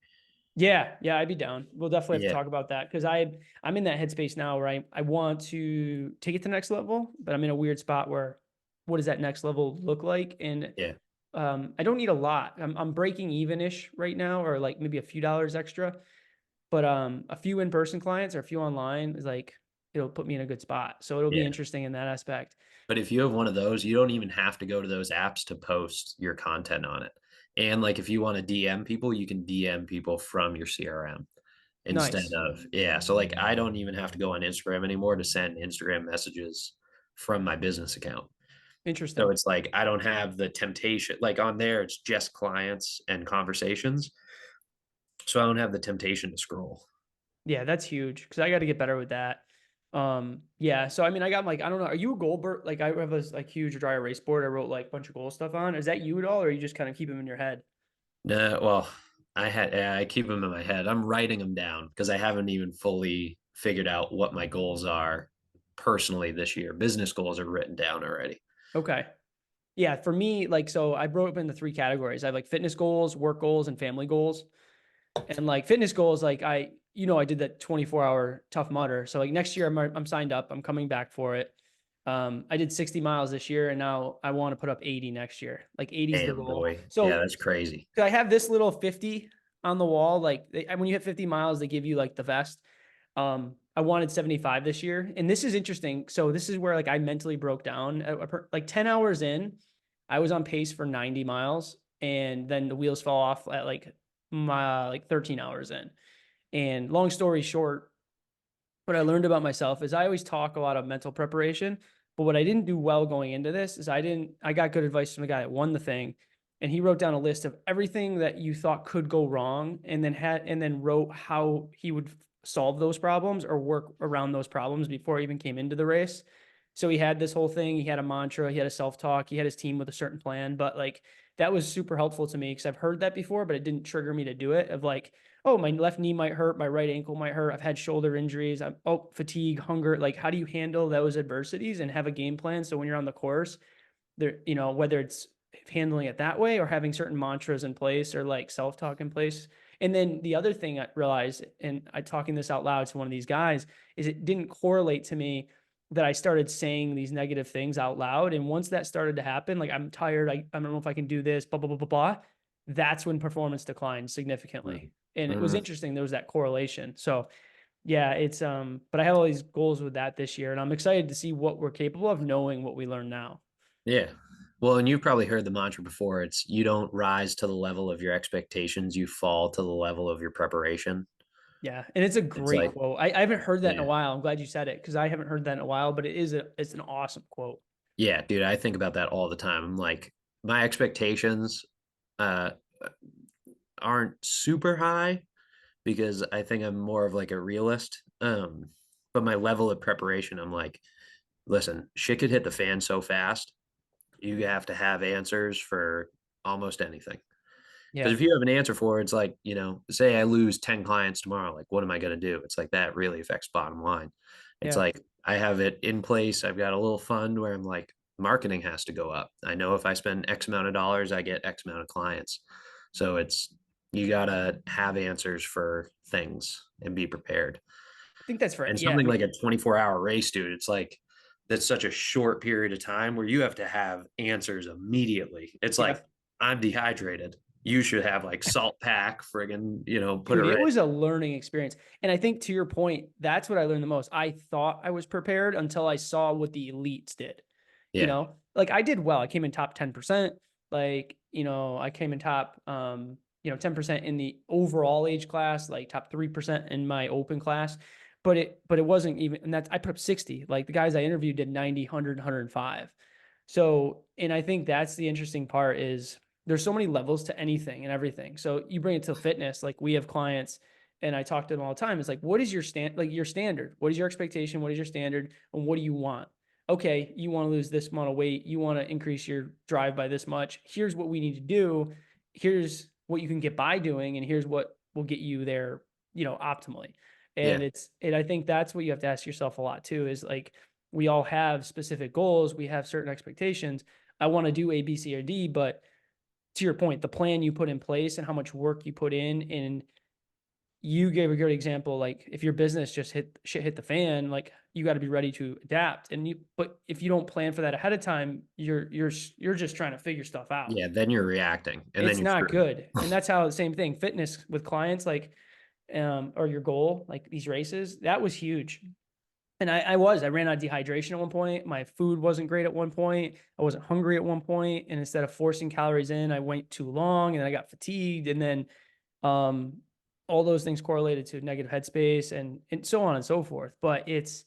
Yeah, yeah, I'd be down. We'll definitely have to Yeah, talk about that because I'm in that headspace now where I want to take it to the next level, but I'm in a weird spot where what does that next level look like? And yeah. I don't need a lot. I'm breaking even-ish right now, or like maybe a few dollars extra, but a few in-person clients or a few online is like it'll put me in a good spot. So it'll be Yeah. interesting in that aspect. But if you have one of those, you don't even have to go to those apps to post your content on it. And like if you want to DM people, you can DM people from your CRM instead Nice. of, yeah. So like I don't even have to go on Instagram anymore to send Instagram messages from my business account. So Interesting. it's like I don't have the temptation. Like on there, it's just clients and conversations. So I don't have the temptation to scroll. Yeah, that's huge because I got to get better with that. Yeah. So I mean, I got like I don't know. Are you a goal bird? Like I have a like huge dry erase board. I wrote like a bunch of goal stuff on. Is that you at all, or you just kind of keep them in your head? No, well, I keep them in my head. I'm writing them down because I haven't even fully figured out what my goals are personally this year. Business goals are written down already. Okay. Yeah. For me, like so, I broke up into three categories. I have like fitness goals, work goals, and family goals. And like fitness goals, like I did that 24-hour Tough Mudder. So like next year I'm signed up. I'm coming back for it. I did 60 miles this year and now I want to put up 80 next year. Like 80 is the Damn, goal. boy. Yeah, So that's crazy. I have this little 50 on the wall. Like when you hit 50 miles, they give you like the vest. I wanted 75 this year. And this is interesting. So this is where like I mentally broke down. Like 10 hours in, I was on pace for 90 miles. And then the wheels fell off at like 13 hours in. And long story short, what I learned about myself is I always talk a lot of mental preparation, but what I didn't do well going into this is I got good advice from the guy that won the thing. And he wrote down a list of everything that you thought could go wrong and then wrote how he would solve those problems or work around those problems before he even came into the race. So he had this whole thing, he had a mantra, he had a self-talk, he had his team with a certain plan, but like that was super helpful to me because I've heard that before, but it didn't trigger me to do it of like, oh, my left knee might hurt, my right ankle might hurt. I've had shoulder injuries. Fatigue, hunger. Like, how do you handle those adversities and have a game plan? So when you're on the course, there, whether it's handling it that way or having certain mantras in place or like self-talk in place. And then the other thing I realized, and I talking this out loud to one of these guys, is it didn't correlate to me that I started saying these negative things out loud. And once that started to happen, like I'm tired, I don't know if I can do this, blah, blah, blah, blah, blah. That's when performance declined significantly. And it was Mm-hmm. interesting. There was that correlation. So yeah, but I have all these goals with that this year and I'm excited to see what we're capable of knowing what we learn now. Yeah. Well, and you've probably heard the mantra before. It's you don't rise to the level of your expectations, you fall to the level of your preparation. Yeah. And it's a It's great like, quote. I haven't heard that in a yeah. while. I'm glad you said it because I haven't heard that in a while, but it's an awesome quote. Yeah, dude, I think about that all the time. I'm like, my expectations uh aren't super high because I think I'm more of like a realist. But my level of preparation, I'm like, listen, shit could hit the fan so fast. You have to have answers for almost anything. Because Yeah. if you have an answer for it, it's like, say I lose 10 clients tomorrow, like, what am I going to do? It's like that really affects bottom line. It's Yeah. like I have it in place. I've got a little fund where I'm like, marketing has to go up. I know if I spend X amount of dollars, I get X amount of clients. So you got to have answers for things and be prepared. I think that's right. And Yeah. something like a 24-hour race, dude, it's like, that's such a short period of time where you have to have answers immediately. It's Yeah. like, I'm dehydrated. You should have like salt pack, friggin', put it Dude, it ready. was a learning experience. And I think to your point, that's what I learned the most. I thought I was prepared until I saw what the elites did. Yeah. Like I did well. I came in top 10%. Like, I came in top 10% in the overall age class, like top 3% in my open class. But it wasn't even, and that's I put up 60. Like the guys I interviewed did 90, 100, 105. So, and I think that's the interesting part is there's so many levels to anything and everything. So you bring it to fitness, like we have clients and I talk to them all the time. It's like, what is your your standard? What is your expectation? What is your standard? And what do you want? Okay, you want to lose this amount of weight. You want to increase your drive by this much. Here's what we need to do. Here's what you can get by doing. And here's what will get you there, optimally. And Yeah. I think that's what you have to ask yourself a lot too, is like, we all have specific goals. We have certain expectations. I want to do A, B, C, or D, but to your point, the plan you put in place and how much work you put in, and you gave a good example. Like if your business just hit the fan, like you got to be ready to adapt. But if you don't plan for that ahead of time, you're just trying to figure stuff out. Yeah. Then you're reacting and then It's you're not screwed. good. And that's how the same thing, fitness with clients, like, or your goal, like these races, that was huge. And I ran out of dehydration at one point. My food wasn't great at one point. I wasn't hungry at one point. And instead of forcing calories in, I went too long and I got fatigued. And then um, all those things correlated to negative headspace and so on and so forth. But it's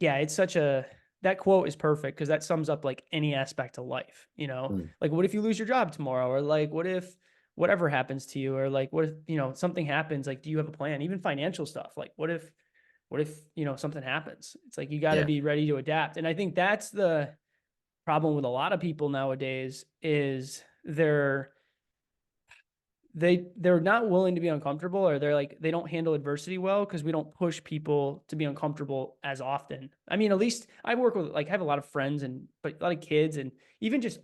that quote is perfect because that sums up like any aspect of life, Mm. like what if you lose your job tomorrow? Or like, what if whatever happens to you? Or like, what if, something happens? Like, do you have a plan? Even financial stuff. Like, what if something happens? It's like you got to Yeah. be ready to adapt. And I think that's the problem with a lot of people nowadays is they're not willing to be uncomfortable, or they're like they don't handle adversity well because we don't push people to be uncomfortable as often. I mean, at least I work with, like, I have a lot of friends but a lot of kids and even just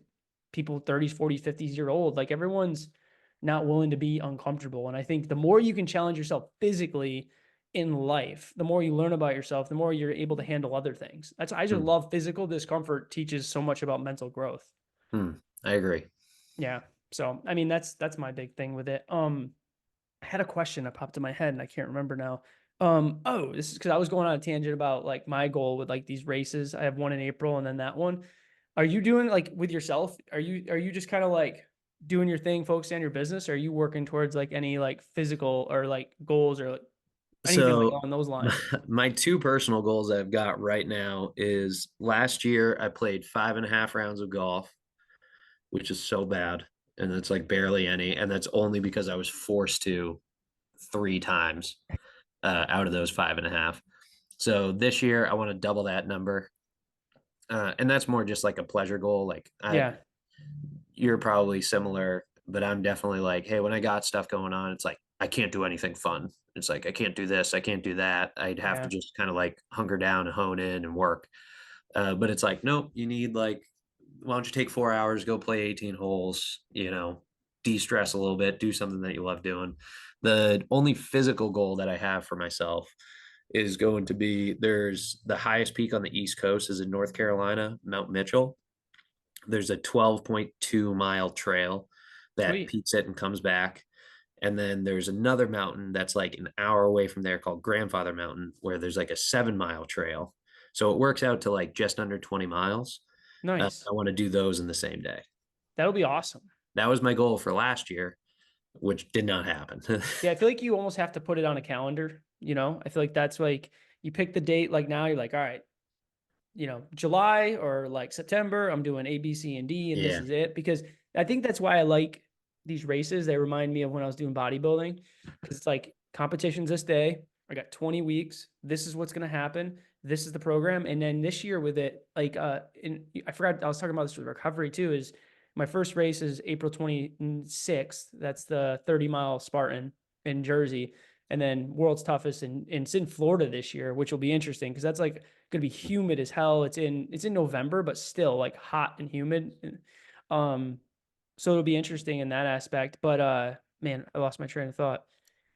people 30s, 40s, 50s year old. Like everyone's not willing to be uncomfortable. And I think the more you can challenge yourself physically in life, the more you learn about yourself, the more you're able to handle other things. I just Hmm. love physical discomfort teaches so much about mental growth. Hmm. I agree. Yeah. So, I mean, that's my big thing with it. I had a question that popped in my head and I can't remember now. Oh, this is because I was going on a tangent about like my goal with like these races. I have one in April and then that one. Are you doing like with yourself? Are you just kind of like doing your thing, focusing on your business? Or are you working towards like any like physical or like goals or like anything like So along those my, lines? my two personal goals I've got right now is last year I played 5.5 rounds of golf, which is so bad. And it's like barely any. And that's only because I was forced to 3 times out of those 5.5. So this year I want to double that number. And that's more just like a pleasure goal. Like Yeah, you're probably similar, but I'm definitely like, hey, when I got stuff going on, it's like I can't do anything fun. It's like I can't do this, I can't do that. I'd have to yeah, just kind of like hunker down and hone in and work. But it's like, nope, you need like, why don't you take 4 hours, go play 18 holes, de-stress a little bit, do something that you love doing. The only physical goal that I have for myself is going to be there's the highest peak on the East Coast is in North Carolina, Mount Mitchell. There's a 12.2 mile trail that sweet, peaks it and comes back. And then there's another mountain that's like an hour away from there called Grandfather Mountain, where there's like a 7 mile trail. So it works out to like just under 20 miles. nice. I want to do those in the same day. That'll be awesome. That was my goal for last year, which did not happen. Yeah, I feel like you almost have to put it on a calendar. I feel like that's like you pick the date. Like now, you're like, all right, July or like September, I'm doing A, B, C, and D, and this Yeah. is it. Because I think that's why I like these races. They remind me of when I was doing bodybuilding. Because it's like competitions this day. I got 20 weeks. This is what's gonna happen. This is the program. And then this year with it, like I forgot I was talking about this with recovery too, is my first race is April 26th. That's the 30-mile Spartan in Jersey. And then world's toughest and it's in Florida this year, which will be interesting because that's like gonna be humid as hell. It's in November, but still like hot and humid. Um, so it'll be interesting in that aspect. But man, I lost my train of thought.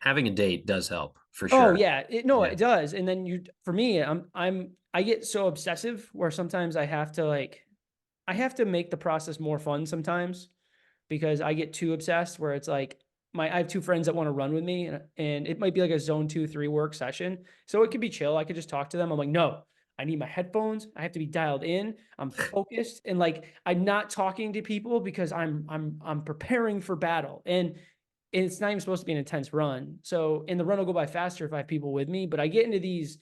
Having a date does help for Oh sure. yeah, no, Yeah. it does. And then for me, I get so obsessive where sometimes I have to make the process more fun sometimes because I get too obsessed where it's like I have two friends that want to run with me and it might be like a zone 2, 3 work session. So it could be chill. I could just talk to them. I'm like, no, I need my headphones. I have to be dialed in. I'm focused and like I'm not talking to people because I'm preparing for battle. And it's not even supposed to be an intense run. So and the run will go by faster if I have people with me. But I get into these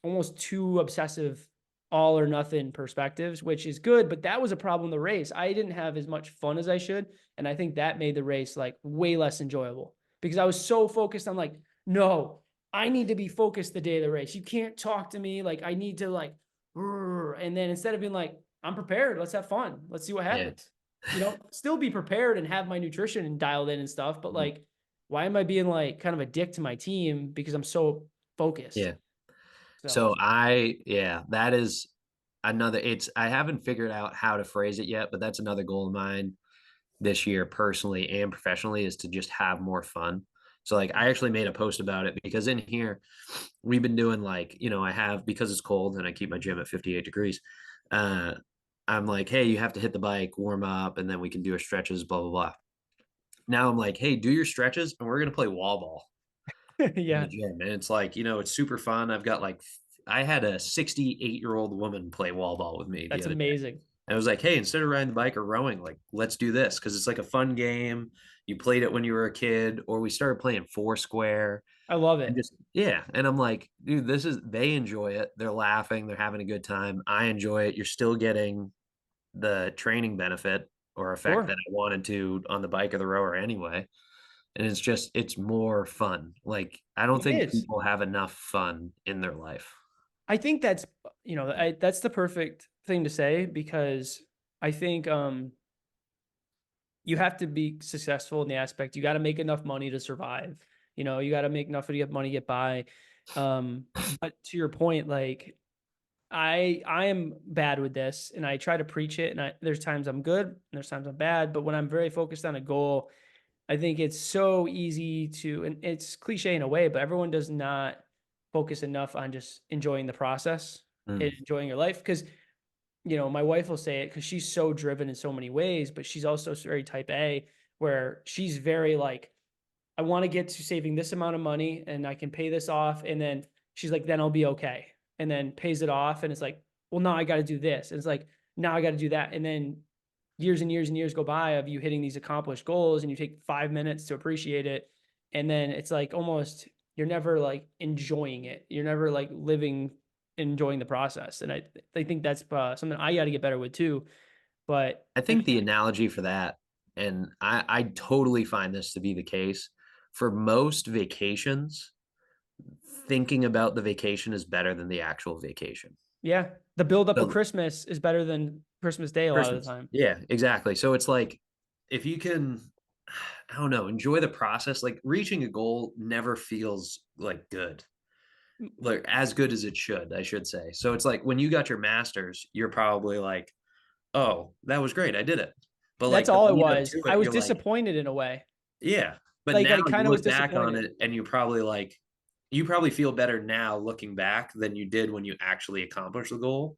almost too obsessive all or nothing perspectives, which is good. But that was a problem in the race. I didn't have as much fun as I should. And I think that made the race like way less enjoyable because I was so focused on like, no, I need to be focused the day of the race. You can't talk to me. Like I need to like, and then instead of being like, I'm prepared, let's have fun. Let's see what Yeah. happens. Still be prepared and have my nutrition and dialed in and stuff. But like, why am I being like kind of a dick to my team because I'm so focused? Yeah. So So that is I haven't figured out how to phrase it yet, but that's another goal of mine this year, personally and professionally, is to just have more fun. So, like, I actually made a post about it because in here, we've been doing like, I have, because it's cold and I keep my gym at 58 degrees. Uh, I'm like, hey, you have to hit the bike, warm up, and then we can do our stretches, blah, blah, blah. Now I'm like, hey, do your stretches and we're going to play wall ball in the yeah, gym. And it's like, it's super fun. I had a 68-year-old woman play wall ball with me the that's other day. amazing. And I was like, hey, instead of riding the bike or rowing, like, let's do this because it's like a fun game. You played it when you were a kid, or we started playing Foursquare I love and it. just, yeah. And I'm like, dude, they enjoy it. They're laughing, they're having a good time. I enjoy it. You're still getting the training benefit or effect that Sure. I wanted to on the bike or the rower anyway. And it's more fun. Like, I don't It think is. people have enough fun in their life. I think that's the perfect thing to say because I think you have to be successful in the aspect you got to make enough money to survive. You got to make enough money to get by. But to your point, like I am bad with this and I try to preach it and there's times I'm good and there's times I'm bad, but when I'm very focused on a goal, I think it's so easy to, and it's cliche in a way, but everyone does not focus enough on just enjoying the process and Mm. enjoying your life. Because, my wife will say it because she's so driven in so many ways, but she's also very type A, where she's very like, I want to get to saving this amount of money and I can pay this off. And then she's like, then I'll be okay. And then pays it off. And it's like, well, now I got to do this. And it's like, now I got to do that. And then years and years and years go by of you hitting these accomplished goals and you take 5 minutes to appreciate it. And then it's like almost, you're never like enjoying it. You're never like living, enjoying the process. And I think that's something I got to get better with too. But I think the analogy for that, and I totally find this to be the case, for most vacations, thinking about the vacation is better than the actual vacation. yeah, the build up of So Christmas is better than Christmas Day a lot of the Christmas. time. Yeah, exactly. So it's like if you can, I don't know, enjoy the process, like reaching a goal never feels like good. Like as good as it should, I should say. So it's like when you got your master's, you're probably like, oh, that was great. I did it. But That's like the all it lead up was. to I it, was you're like, disappointed in a way. yeah. But Like now I you kind of was look back on disappointed. it and you probably like, you probably feel better now looking back than you did when you actually accomplished the goal.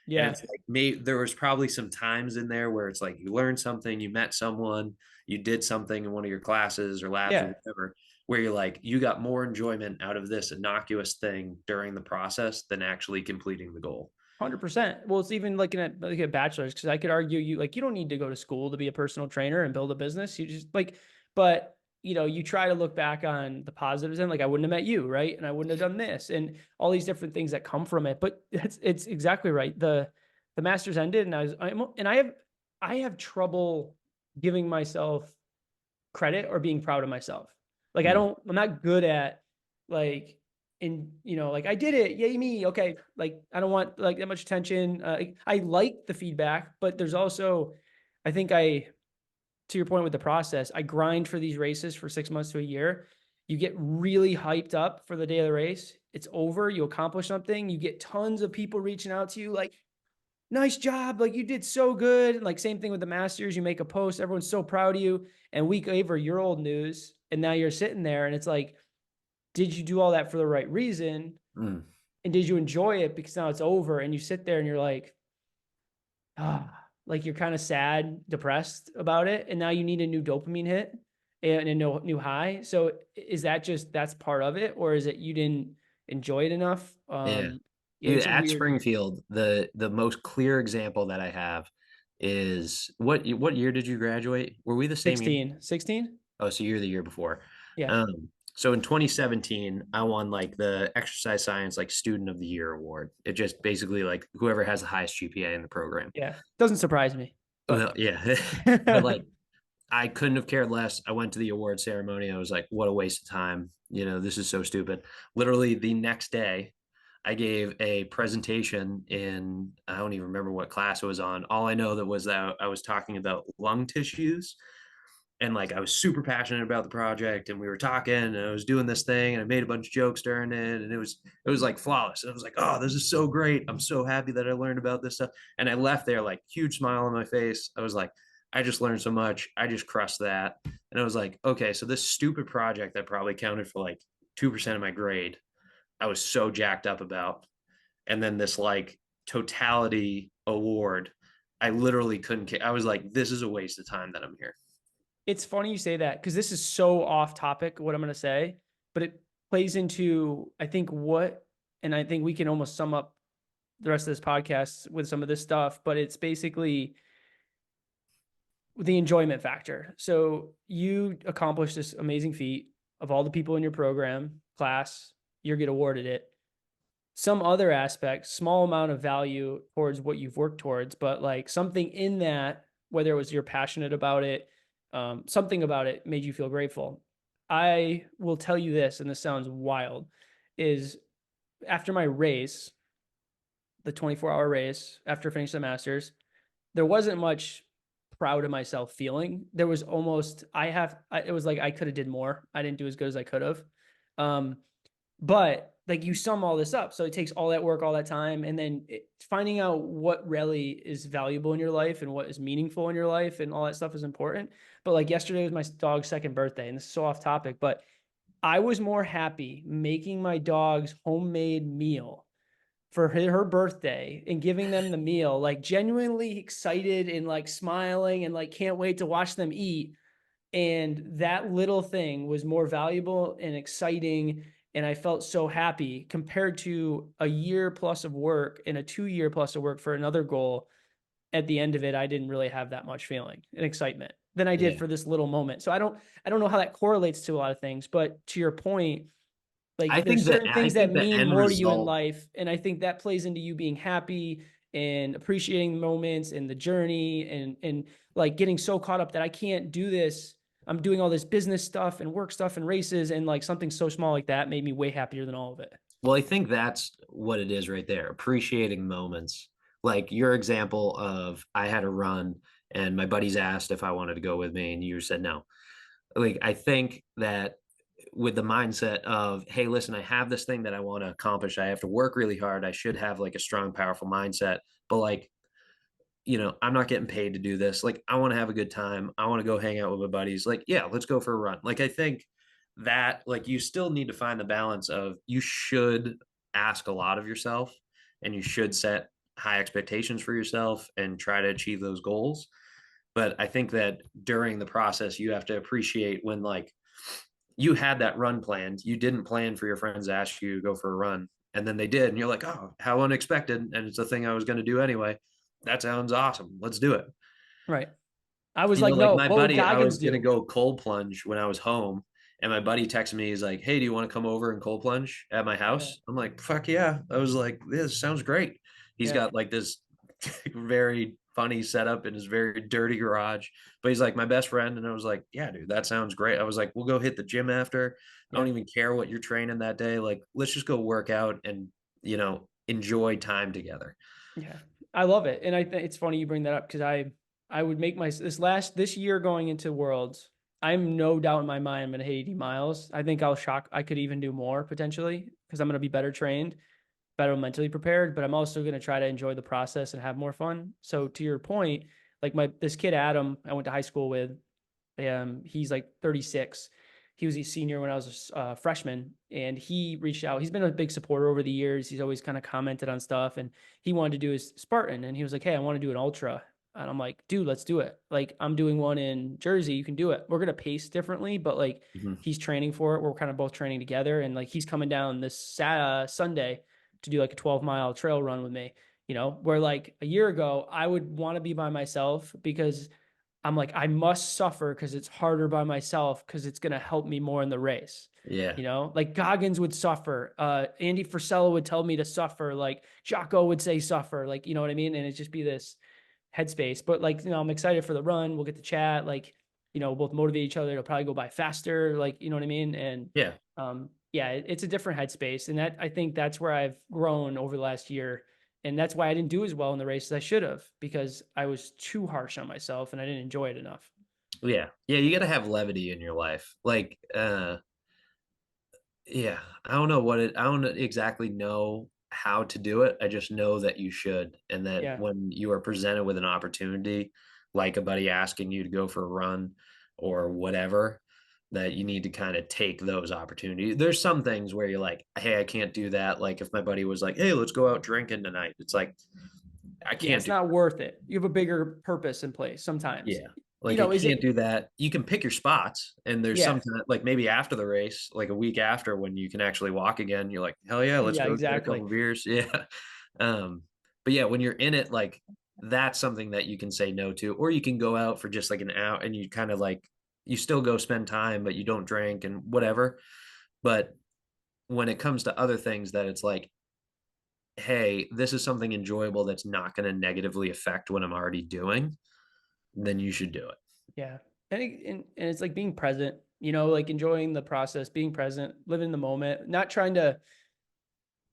And Yeah. it's like maybe there was probably some times in there where it's like you learned something, you met someone, you did something in one of your classes or labs or Yeah. whatever, where you're like, you got more enjoyment out of this innocuous thing during the process than actually completing the goal. 100%. Well, it's even looking at like a bachelor's because I could argue you don't need to go to school to be a personal trainer and build a business. You just like, but you try to look back on the positives and like I wouldn't have met you, right? And I wouldn't have done this and all these different things that come from it. But it's exactly right. The master's ended and I have trouble giving myself credit or being proud of myself. Like Mm, I'm not good at like like I did it, yay me. Okay, like I don't want like that much attention. I like the feedback, but there's also, I think to your point with the process, I grind for these races for 6 months to a year. You get really hyped up for the day of the race. It's over. You accomplish something. You get tons of people reaching out to you like, nice job. Like you did so good. And like same thing with the Masters. You make a post, everyone's so proud of you. And week over, you're old news. And now you're sitting there and it's like, did you do all that for the right reason? mm, And did you enjoy it? Because now it's over and you sit there and you're ah, like you're kind of sad, depressed about it. And now you need a new dopamine hit and a new high. So is that just, that's part of it? Or is it you didn't enjoy it enough? yeah. Yeah, Dude, it's a at weird Springfield, the most clear example that I have is what year did you graduate? Were we the same year? 16. Oh, so you're the year before. Yeah. So in 2017, I won like the exercise science like student of the year award. It just basically like whoever has the highest GPA in the program. Yeah. Doesn't surprise me, but Well, yeah. But like I couldn't have cared less. I went to the award ceremony. I was like, what a waste of time. This is so stupid. Literally the next day, I gave a presentation in, I don't even remember what class it was on. All I know that was that I was talking about lung tissues and like I was super passionate about the project and we were talking and I was doing this thing and I made a bunch of jokes during it and it was like flawless and I was like, oh, this is so great, I'm so happy that I learned about this stuff. And I left there like huge smile on my face. I was like, I just learned so much, I just crushed that. And I was like, okay, so this stupid project that probably counted for like 2% of my grade, I was so jacked up about, and then this like totality award, I literally couldn't. I was like, this is a waste of time that I'm here. it's funny you say that because this is so off topic, what I'm going to say, but it plays into, I think, and I think we can almost sum up the rest of this podcast with some of this stuff, but it's basically the enjoyment factor. So you accomplish this amazing feat of all the people in your program, class, you get awarded it. Some other aspect, small amount of value towards what you've worked towards, but like something in that, whether it was you're passionate about it, something about it made you feel grateful. I will tell you this, and this sounds wild, is after my race, the 24-hour race, after finishing the Masters, there wasn't much proud of myself feeling. There was almost, it was like I could have did more. I didn't do as good as I could have. Um, But like you sum all this up. So it takes all that work, all that time, and then finding out what really is valuable in your life and what is meaningful in your life and all that stuff is important. But like yesterday was my dog's second birthday, and this is so off topic, but I was more happy making my dog's homemade meal for her birthday and giving them the meal, like genuinely excited and like smiling and like can't wait to watch them eat. And that little thing was more valuable and exciting. And I felt so happy compared to a year plus of work and a 2 year plus of work for another goal. At the end of it, I didn't really have that much feeling and excitement than I did Yeah. for this little moment. So I don't know how that correlates to a lot of things, but to your point, like there's certain I things that think the mean end more to you in result. life. And I think that plays into you being happy and appreciating the moments and the journey and like getting so caught up that I can't do this. I'm doing all this business stuff and work stuff and races, and like something so small like that made me way happier than all of it. Well, I think that's what it is right there. Appreciating moments. Like your example of I had a run and my buddies asked if I wanted to go with me and you said no. Like I think that with the mindset of, hey, listen, I have this thing that I want to accomplish. I have to work really hard. I should have like a strong, powerful mindset. But like, I'm not getting paid to do this. Like, I want to have a good time. I want to go hang out with my buddies. Like, yeah, let's go for a run. Like, I think that, like, you still need to find the balance of you should ask a lot of yourself and you should set high expectations for yourself and try to achieve those goals. But I think that during the process, you have to appreciate when, like, you had that run planned. You didn't plan for your friends to ask you to go for a run. And then they did. And you're like, oh, how unexpected. And it's a thing I was going to do anyway. That sounds awesome. Let's do it. Right. I was like, Like no, my what would buddy, I Goggins was going to do? go cold plunge when I was home. And my buddy texted me, he's like, hey, do you want to come over and cold plunge at my Yeah. house? I'm like, fuck yeah. I was like, this sounds great. He's Yeah. got like this very funny setup in his very dirty garage. But he's like my best friend. And I was like, yeah, dude, that sounds great. I was like, we'll go hit the gym after. I don't Yeah. even care what you're training that day. Like, let's just go work out and, enjoy time together. Yeah, I love it, and I think it's funny you bring that up because I would make my this year going into Worlds. I'm no doubt in my mind I'm gonna hit 80 miles. I think I'll shock. I could even do more potentially because I'm gonna be better trained, better mentally prepared. But I'm also gonna try to enjoy the process and have more fun. So to your point, like this kid Adam, I went to high school with. He's like 36. He was a senior when I was a freshman, and he reached out. He's been a big supporter over the years. He's always kind of commented on stuff, and he wanted to do his Spartan, and he was like, "Hey, I want to do an ultra." And I'm like, "Dude, let's do it. Like, I'm doing one in Jersey. You can do it. We're gonna pace differently, but like, Mhm. he's training for it. We're kind of both training together, and like, he's coming down this Sunday to do like a 12-mile trail run with me. Where like a year ago, I would want to be by myself because I'm like, I must suffer because it's harder by myself because it's going to help me more in the race. Yeah. Like Goggins would suffer. Andy Frisella would tell me to suffer. Like Jocko would say suffer. Like, you know what I mean? And it just be this headspace. But like, I'm excited for the run. We'll get to chat. Like, we'll both motivate each other. It'll probably go by faster. Like, you know what I mean? And Yeah. yeah, it's a different headspace. And I think that's where I've grown over the last year, and that's why I didn't do as well in the race as I should have, because I was too harsh on myself and I didn't enjoy it enough. Yeah. Yeah. You got to have levity in your life. Like, yeah, I don't exactly know how to do it. I just know that you should. And that Yeah. when you are presented with an opportunity, like a buddy asking you to go for a run or whatever, that you need to kind of take those opportunities. There's some things where you're like, hey, I can't do that. Like if my buddy was like, hey, let's go out drinking tonight, it's like, I Yeah. can't It's do not worth it. You have a bigger purpose in place sometimes. Yeah. Like I Is can't it? do that. You can pick your spots and there's Yeah. sometimes like maybe after the race, like a week after when you can actually walk again, you're like, hell yeah, let's Yeah, go get a exactly. couple beers. Yeah. But yeah, when you're in it, like that's something that you can say no to, or you can go out for just like an hour and you kind of like you still go spend time, but you don't drink and whatever. But when it comes to other things that it's like, hey, this is something enjoyable that's not going to negatively affect what I'm already doing, then you should do it. Yeah. And it's like being present, like enjoying the process, being present, living in the moment, not trying to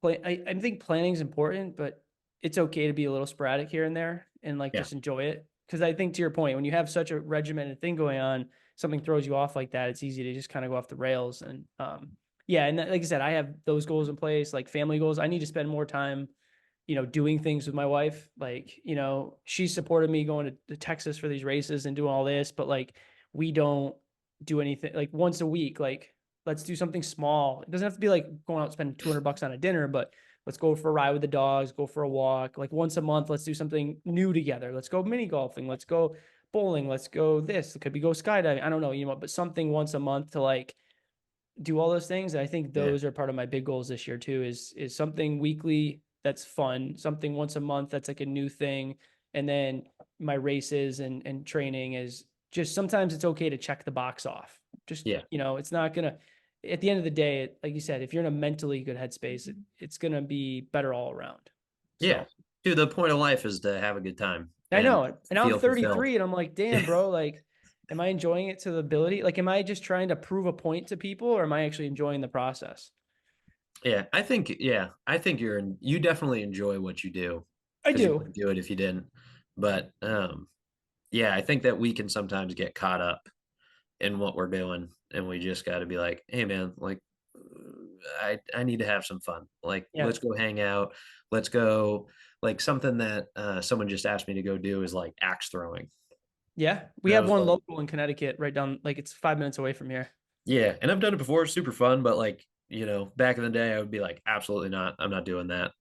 play. I think planning is important, but it's okay to be a little sporadic here and there and like Yeah. just enjoy it. Cause I think to your point, when you have such a regimented thing going on, something throws you off like that, it's easy to just kind of go off the rails. And Yeah, and like I said, I have those goals in place, like family goals. I need to spend more time, doing things with my wife. Like, she supported me going to Texas for these races and doing all this, but like we don't do anything like once a week. Like, let's do something small. It doesn't have to be like going out and spending $200 on a dinner, but let's go for a ride with the dogs, go for a walk. Like once a month, let's do something new together. Let's go mini golfing. Let's go bowling. Let's go this. It could be go skydiving. I don't know, but something once a month to like do all those things. And I think Yeah. those are part of my big goals this year too, is something weekly that's fun, something once a month that's like a new thing. And then my races and training is just sometimes it's okay to check the box off. Just, Yeah. it's not gonna at the end of the day, like you said, if you're in a mentally good headspace, it's gonna be better all around. Yeah. So Dude, the point of life is to have a good time I and know it. And I'm feel fulfilled. 33 and I'm like, damn, bro, like, am I enjoying it to the ability? Like, am I just trying to prove a point to people or am I actually enjoying the process? I think you definitely enjoy what you do I because you do. wouldn't do it if you didn't. But yeah, I think that we can sometimes get caught up in what we're doing and we just got to be like, hey man, like I need to have some fun. Like Yeah. let's go hang out. Let's go like something that someone just asked me to go do is like axe throwing. Yeah. We And I have was one like, local in Connecticut right down, like it's 5 minutes away from here. yeah, and I've done it before, it's super fun, but like, back in the day I would be like, absolutely not. I'm not doing that.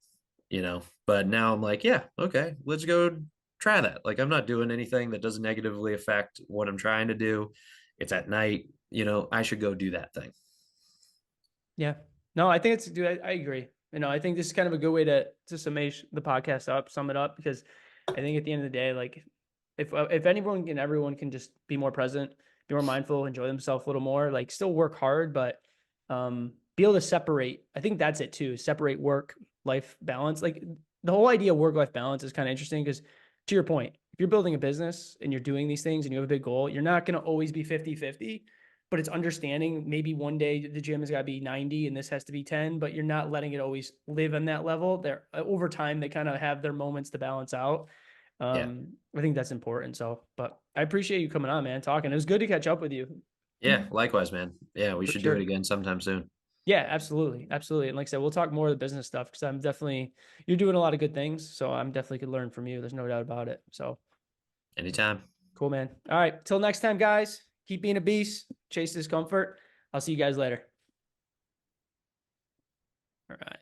But now I'm like, yeah, okay, let's go try that. Like I'm not doing anything that doesn't negatively affect what I'm trying to do. It's at night, I should go do that thing. Yeah. No, I think it's, dude, I agree. I think this is kind of a good way to summation the podcast up, sum it up, because I think at the end of the day, like if anyone and everyone can just be more present, be more mindful, enjoy themselves a little more, like still work hard, but be able to separate. I think that's it too, separate work life balance. Like the whole idea of work life balance is kind of interesting because to your point, if you're building a business and you're doing these things and you have a big goal, you're not going to always be 50-50, but it's understanding maybe one day the gym has got to be 90 and this has to be 10, but you're not letting it always live on that level. There over time they kind of have their moments to balance out. Yeah. I think that's important. So, but I appreciate you coming on, man, talking. It was good to catch up with you. Yeah, likewise, man. Yeah, we For should do it sure. again sometime soon. Yeah, absolutely. Absolutely. And like I said, we'll talk more of the business stuff because you're doing a lot of good things. So I'm definitely could learn from you. There's no doubt about it. So Anytime. cool, man. All right. Till next time, guys, keep being a beast, chase discomfort. I'll see you guys later. All right.